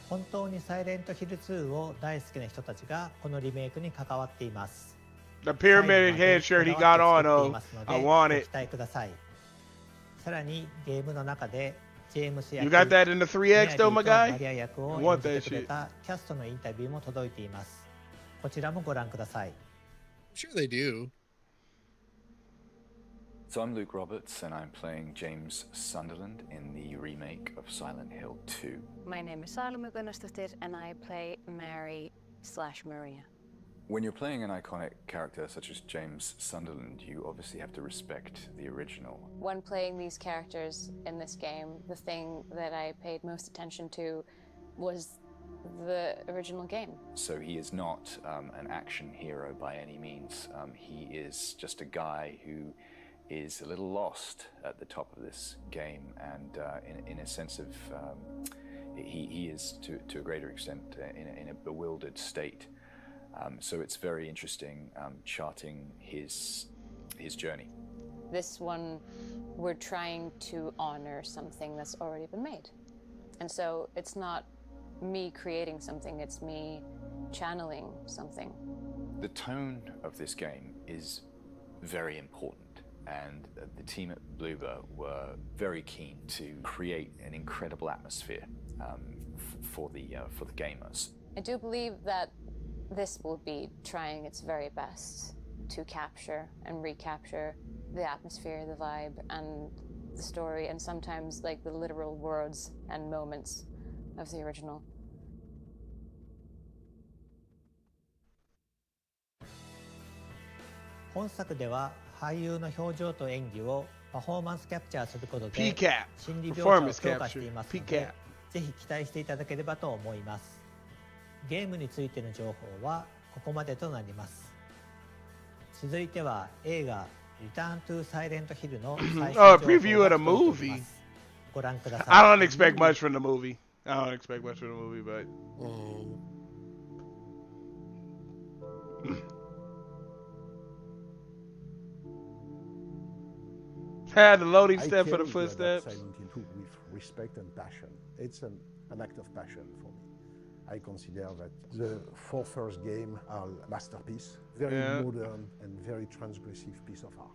本当にサイレントヒル2を大好きな人たちがこのリメイクに関わっています。The pyramid head shirt he got on, though. I want it. ご期待ください。さらにゲームの中でジェームス役、 You got that in the 3X though, my guy? マリア役を I want 演 that じてくれ shit. たキャストのインタビューも届いています。こちらもご覧ください。I'm sure they do. So I'm Luke Roberts, and I'm playing James Sunderland in the remake of Silent Hill 2. My name is Salome Gunnarsdottir, and I play Mary/Maria. When you're playing an iconic character such as James Sunderland, you obviously have to respect the original. When playing these characters in this game, the thing that I paid most attention to was the original game. So he is not an action hero by any means. He is just a guy who is a little lost at the top of this game, and in a sense of he is to a greater extent in a bewildered state. So it's very interesting charting his journey. This one, we're trying to honor something that's already been made. And so it's not me creating something, it's me channeling something. The tone of this game is very important, and the team at Bloober were very keen to create an incredible atmosphere for the gamers. I do believe that this will be trying its very best to capture and recapture the atmosphere, the vibe, and the story, and sometimes like the literal words and moments of the original. 本作では俳優の表情と演技をパフォーマンスキャプチャーすることで PCAP 心理描写を強化していますので、ぜひ期待していただければと思います。ゲームについての情報はここまでとなります。続いては映画リターントゥサイレントヒルの最新情報が届いております。ご覧ください。 I don't expect much from the movie. I don't expect much from the movie, but had the loading step for the footsteps. Silent Hill 2 with respect and passion. It's an act of passion for me. I consider that the 4 first games are masterpiece, very modern and very transgressive piece of art.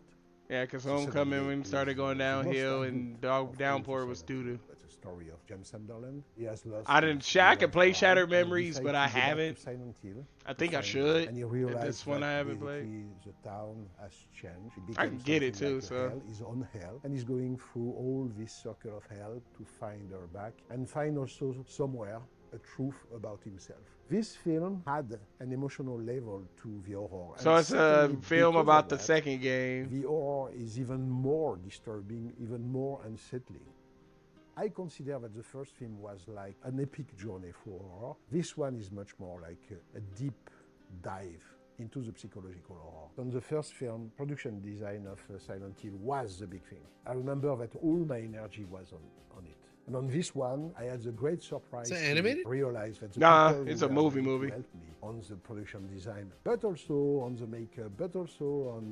Yeah, because Homecoming when started going downhill and Downpour was doo-doo. That's the story of James Sunderland. He has lost I could play Shattered Memories, but I haven't. Hill I think I should. And he At realized this one that I haven't played. basically the town has changed. It I can became get it something too, like a so. hell. He's on hell, and he's going through all this circle of hell to find her back and find also somewhere a truth about himself. This film had an emotional level to the horror. So and it's a secondly, film because about of the that, second game. The horror is even more disturbing, even more unsettling. I consider that the first film was like an epic journey for horror. This one is much more like a deep dive into the psychological horror. On the first film, production design of Silent Hill was the big thing. I remember that all my energy was on it. And on this one, I had the great surprise Is it animated? to realize that the Nah, people it's who a were movie going to movie. help me on the production design, but also on the makeup, but also on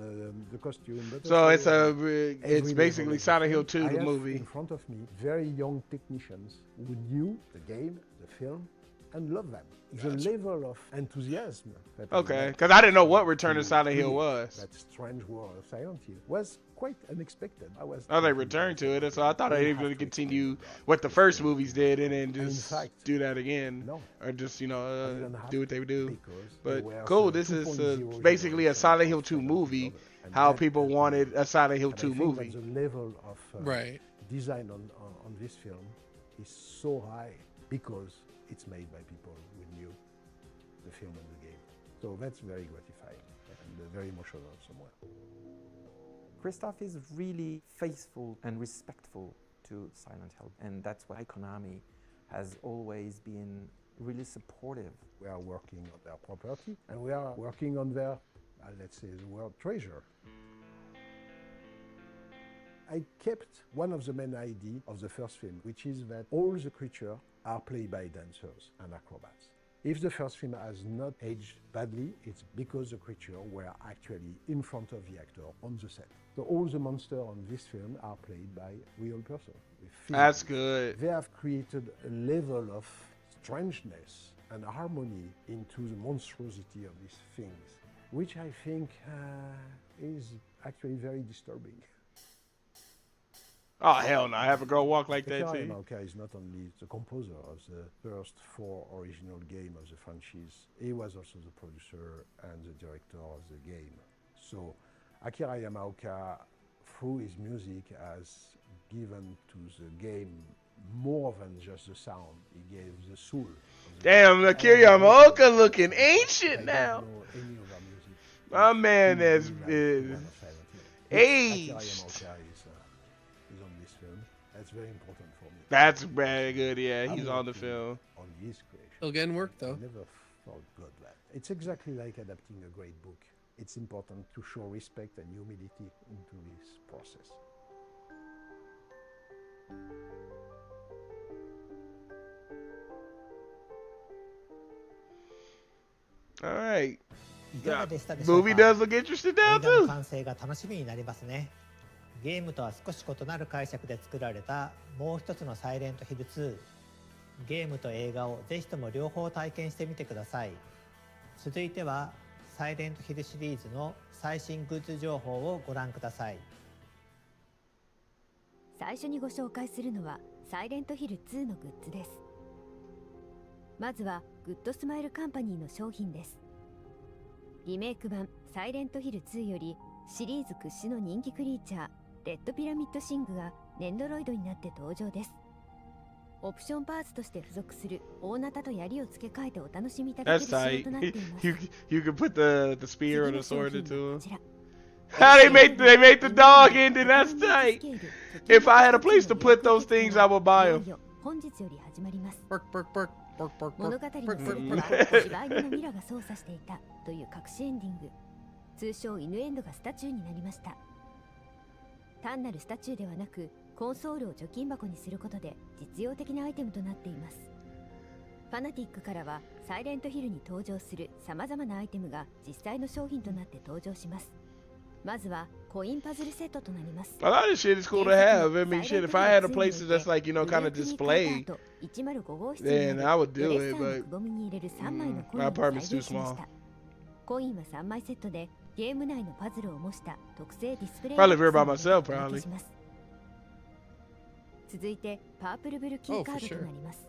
the costume. But So also it's on it's every basically level of Silent Hill film. 2, I the have movie. in front of me very young technicians who knew the game, the film, and loved them. The level of enthusiasm that Okay, because I didn't know what Return to Silent Hill create was. that strange world of Silent Hill was quite unexpected. Oh, they returned to it, so I thought they were going to continue what the first movies did and then just do that again. Or just, do what they would do. But cool, this is basically a Silent Hill 2 movie, how people wanted a Silent Hill 2 And I think movie. that the level of design on this film is so high because it's made by people who knew the film and the game. So that's very gratifying and very emotional somewhere. Christoph is really faithful and respectful to Silent Hill, and that's why Konami has always been really supportive. We are working on their property and we are working on their, let's say, the word treasure. I kept one of the main ideas of the first film, which is that all the creatures are played by dancers and acrobats. If the first film has not aged badly, it's because the creatures were actually in front of the actor on the set. So all the monsters on this film are played by real persons. That's good. They have created a level of strangeness and harmony into the monstrosity of these things, which I think is actually very disturbing. Oh, hell no. I have a girl walk like that, Akira too. Yamaoka is not only the composer of the first 4 original games of the franchise, he was also the producer and the director of the game. So Akira Yamaoka, through his music, has given to the game more than just the sound. He gave the soul. Damn, Akira Yamaoka looking ancient now. My man is aged. Akira Yamaoka is on this film. That's very important for me. That's very good, yeah. He's on the film. On his creation. Still getting work, though. I never forgot that. It's exactly like adapting a great book. It's important to show respect and humility into this process. All right. いかがでしたでしょうか。 Movie does look interesting now 映画の too. 完成が楽しみになりますね。ゲームとは少し異なる解釈で作られたもう一つのサイレントヒル2。ゲームと映画をぜひとも両方体験してみてください。続いてはサイレントヒルシリーズの最新グッズ情報をご覧ください。最初にご紹介するのはサイレントヒル2のグッズです。まずはグッドスマイルカンパニーの商品です。リメイク版サイレントヒル2よりシリーズ屈指の人気クリーチャーレッドピラミッドシングがネンドロイドになって登場です。オプションパーツとして付属する大ナタと槍を付け替えてお楽しみいただけ That's る仕様 tight. となっています。 You can put the spear or the sword into him. How they made the dog ending? That's tight. If I had a place to put those things, I would buy them. 本日より始まります。 Bark, 物語の bark, 全 bark, ては bark. 柴犬のミラが操作していたという隠しエンディング、通称犬エンドがスタチューになりました。単なるスタチューではなくコンソールを貯金箱にすることで実用的なアイテムとなっています。ファナティックからはサイレントヒルに登場する様々なアイテムが実際の商品となって登場します。まずはコインパズルセットとなります。 A lot of shit is cool to have. I mean, shit, if I had a place that's like, you know, kind of display, then I would do it, but my apartment's too small. コインは3枚セットでゲーム内のパズルを模した特製ディスプレイ Probably live here by myself, probably. 続いてパープルブルキーカードとなります。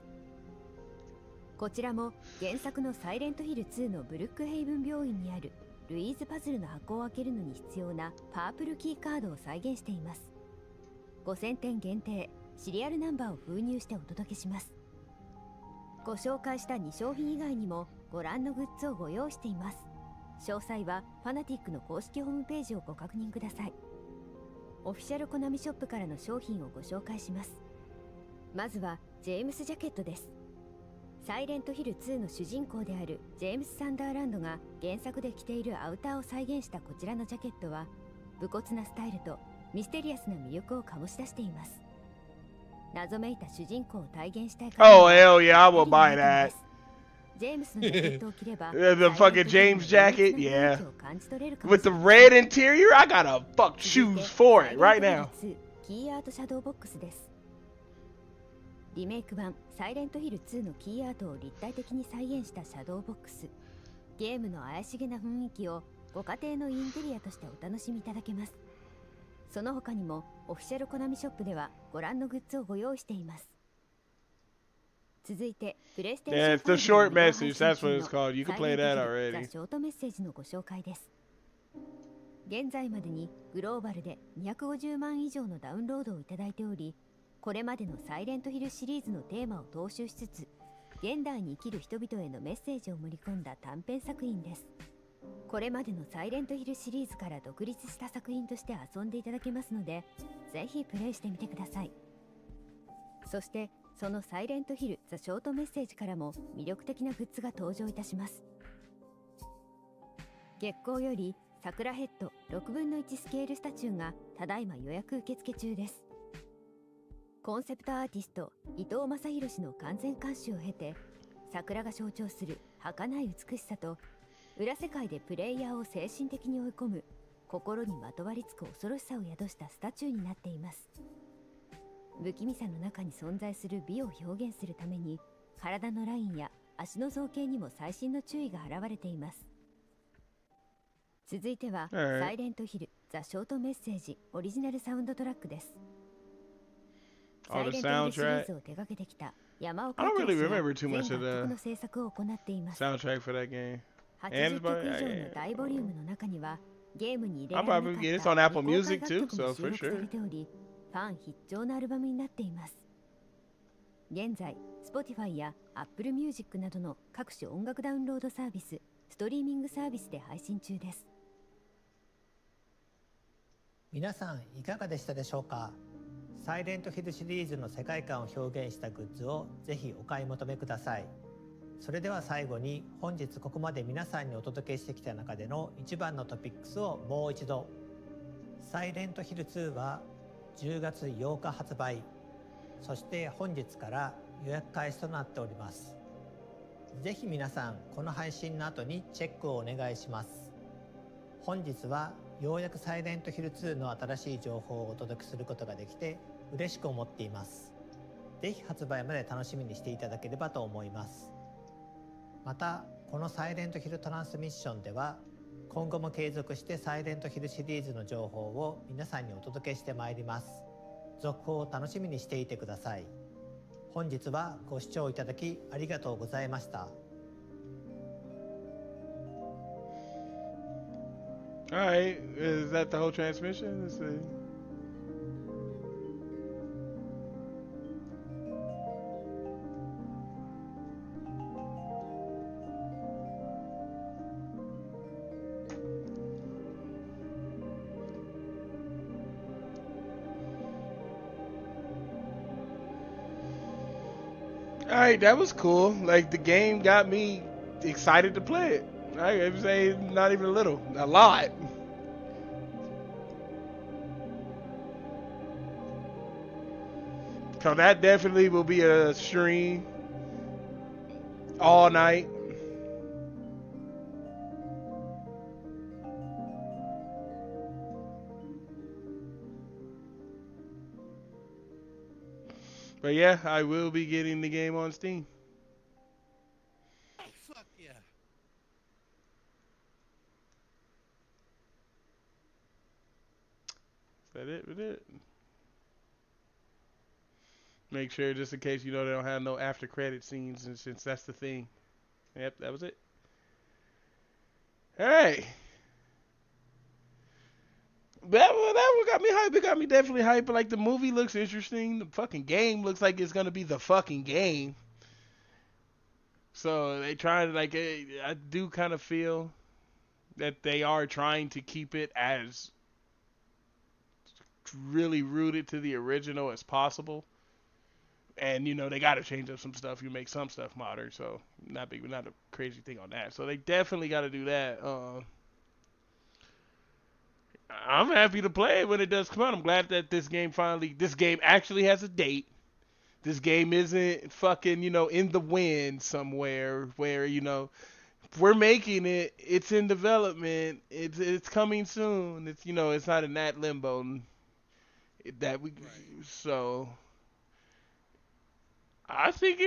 こちらも原作のサイレントヒル2のブルックヘイブン病院にあるルイーズパズルの箱を開けるのに必要なパープルキーカードを再現しています。5000点限定シリアルナンバーを封入してお届けします。ご紹介した2商品以外にもご覧のグッズをご用意しています。詳細はファナティックの公式ホームページをご確認ください。オフィシャルコナミショップからの商品をご紹介します。まずはジェームスジャケットです。サイレントヒル2の主人公であるジェームス・サンダーランドが原作で着ているアウターを再現したこちらのジャケットは武骨なスタイルとミステリアスな魅力を醸し出しています。謎めいた主人公を体現したい方 Oh, hell yeah, I will buy that. ジェームスのジャケットを着れば The fucking James jacket, yeah. With the red interior, I gotta fuck shoes for it right now. キーアートシャドーボックスです。リメイク版サイレントヒル2のキーアートを立体的に再現したシャドーボックス。ゲームの怪しげな雰囲気をご家庭のインテリアとしてお楽しみいただけます。その他にもオフィシャルコナミショップではご覧のグッズをご用意しています。続いてプレイステーション Yeah, it's the short message. That's what it's called. You can play that already. ザ・ショートメッセージのご紹介です。現在までにグローバルで250万以上のダウンロードをいただいており、これまでのサイレントヒルシリーズのテーマを踏襲しつつ、現代に生きる人々へのメッセージを盛り込んだ短編作品です。これまでのサイレントヒルシリーズから独立した作品として遊んでいただけますので、ぜひプレイしてみてください。そしてそのサイレントヒルザ・ショートメッセージからも魅力的なグッズが登場いたします。月光より桜ヘッド6分の1スケールスタチューがただいま予約受付中です。コンセプトアーティスト伊藤正宏氏の完全監修を経て、桜が象徴する儚い美しさと裏世界でプレイヤーを精神的に追い込む心にまとわりつく恐ろしさを宿したスタチューになっています。不気味さの中に存在する美を表現するために、体のラインや足の造形にも細心の注意が払われています。続いては、サイレントヒルザ・ショートメッセージオリジナルサウンドトラックです。サイレントヒルシリーズを手掛けてきた山岡 I don't really 清 remember too much 全 of 楽曲 the の制作を行っています。 soundtrack for that game. 80曲以上の大ボリュームの中にはゲームに入れ I'll られな probably か get っ it た on Apple 未公開 Music 楽 too, 曲も so 収 for 録さ sure. れており、ファン必聴のアルバムになっています。現在 Spotify や Apple Music などの各種音楽ダウンロードサービス、ストリーミングサービスで配信中です。皆さんいかがでしたでしょうか。サイレントヒルシリーズの世界観を表現したグッズをぜひお買い求めください。それでは最後に本日ここまで皆さんにお届けしてきた中での一番のトピックスをもう一度。サイレントヒル2は10月8日発売、そして本日から予約開始となっております。ぜひ皆さんこの配信の後にチェックをお願いします。本日はようやくサイレントヒル2の新しい情報をお届けすることができて嬉しく思っています。ぜひ発売まで楽しみにしていただければと思います。またこのサイレントヒルトランスミッションでは今後も継続してサイレントヒルシリーズの情報を皆さんにお届けしてまいります。続報を楽しみにしていてください。本日はご視聴いただきありがとうございました。Alright, is that the whole transmission? Let's see. Alright, that was cool. Like, the game got me excited to play it. I would say not even a little, a lot. So that definitely will be a stream all night. But yeah, I will be getting the game on Steam. Fuck yeah. Is that it? With it? Make sure, just in case they don't have no after credit scenes, and since that's the thing. Yep, that was it. All right. That one got me hype. It got me definitely hype. But like the movie looks interesting. The fucking game looks like it's gonna be the fucking game. So they try to like. I do kind of feel that they are trying to keep it as really rooted to the original as possible. And they got to change up some stuff. You make some stuff modern, so not a crazy thing on that. So they definitely got to do that. I'm happy to play it when it does come out. I'm glad that this game actually has a date. This game isn't fucking, in the wind somewhere where, we're making it. It's in development. It's coming soon. It's, it's not in that limbo so I think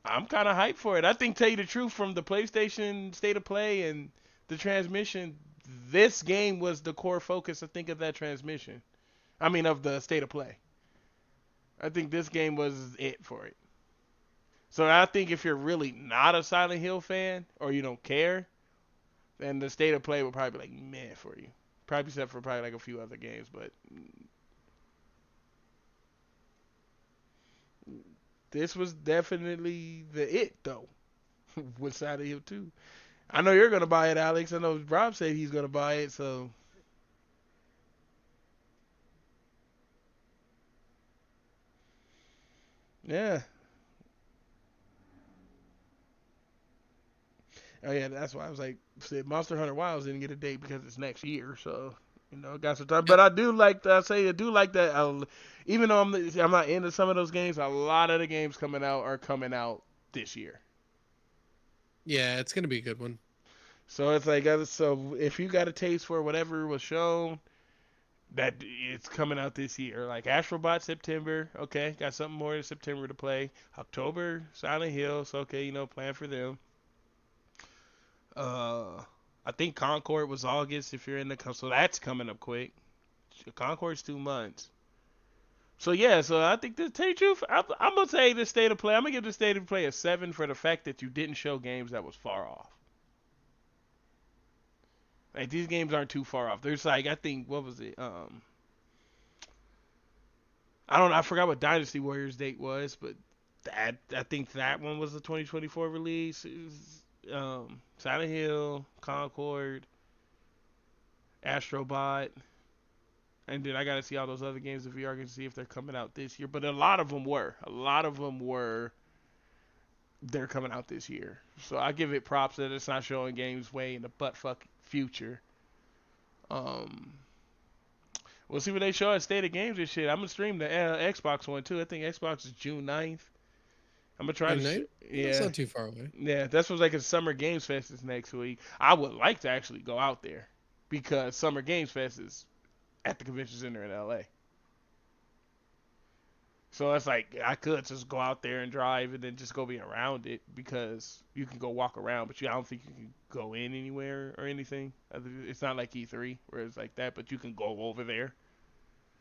I'm kind of hyped for it. I think, tell you the truth, from the PlayStation State of Play and the transmission, this game was the core focus, I think, of that transmission. I mean, of the State of Play. I think this game was it for it. So I think if you're really not a Silent Hill fan, or you don't care, then the State of Play will probably be like meh for you. Probably except for probably like a few other games, but this was definitely the it, though, with Silent Hill 2. I know you're going to buy it, Alex. I know Rob said he's going to buy it, so. Yeah. Oh, yeah, that's why I was like, said Monster Hunter Wilds didn't get a date because it's next year, so. Got some time, but I do like that. Even though I'm not into some of those games, a lot of the games are coming out this year. Yeah, it's gonna be a good one. So it's like, so if you got a taste for whatever was shown, that it's coming out this year. Like Astrobot September, okay, got something more in September to play. October, Silent Hill, so okay, plan for them. I think Concord was August if you're in so that's coming up quick. Concord's 2 months. So yeah, so I think the truth, I'm gonna say the State of Play. I'm gonna give the State of Play a 7 for the fact that you didn't show games that was far off. Like these games aren't too far off. There's like, I think, what was it? I forgot what Dynasty Warriors date was, but I think that one was the 2024 release. It was, Silent Hill, Concord, Astrobot, and then I gotta see all those other games in VR to see if they're coming out this year. But a lot of them were. They're coming out this year. So I give it props that it's not showing games way in the buttfuck future. We'll see what they show at State of Games and shit. I'm gonna stream the Xbox one too. I think Xbox is June 9th. I'm gonna try to. Yeah, that's not too far away. Yeah, that's what's like a Summer Games Fest is next week. I would like to actually go out there because Summer Games Fest is at the convention center in LA. So it's like I could just go out there and drive and then just go be around it because you can go walk around, but I don't think you can go in anywhere or anything. It's not like E3 where it's like that, but you can go over there.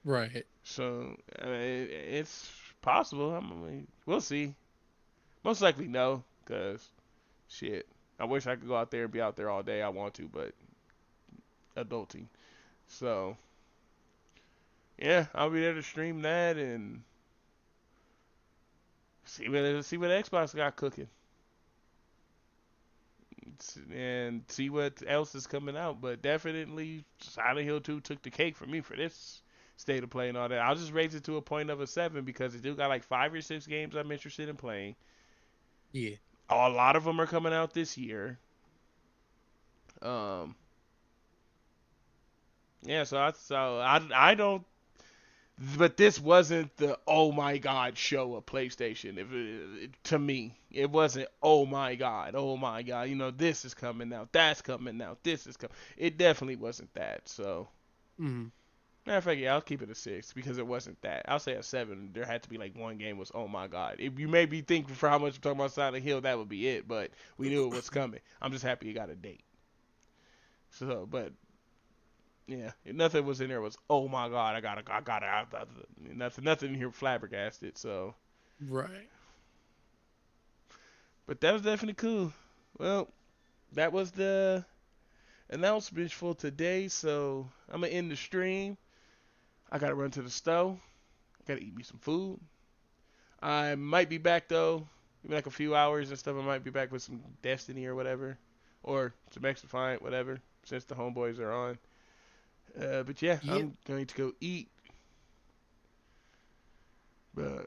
Right. So it's possible. I mean, we'll see. Most likely no, because shit. I wish I could go out there and be out there all day. I want to, but adulting. So yeah, I'll be there to stream that and see what Xbox got cooking. And see what else is coming out. But definitely Silent Hill 2 took the cake for me for this State of Play and all that. I'll just raise it to a point of a 7 because it do got like 5 or 6 games I'm interested in playing. Yeah. A lot of them are coming out this year. Yeah, so I don't. But this wasn't the oh my god show of PlayStation. To me, it wasn't oh my god. This is coming out, that's coming out, this is coming. It definitely wasn't that. So, Matter of fact, yeah, I'll keep it a 6 because it wasn't that. I'll say a 7. There had to be like one game was, oh my god. If you may be thinking for how much we're talking about Silent Hill, that would be it. But we knew it was coming. I'm just happy it got a date. So, but yeah, nothing was in there was, oh my god, I gotta, nothing here flabbergasted. So, Right. but that was definitely cool. Well, that was the announcement for today. So I'm gonna end the stream. I gotta run to the store. I gotta eat me some food. I might be back though, maybe like a few hours and stuff. I might be back with some Destiny or whatever, or some X-Defiant, whatever, since the homeboys are on. But yeah, I'm going to go eat. But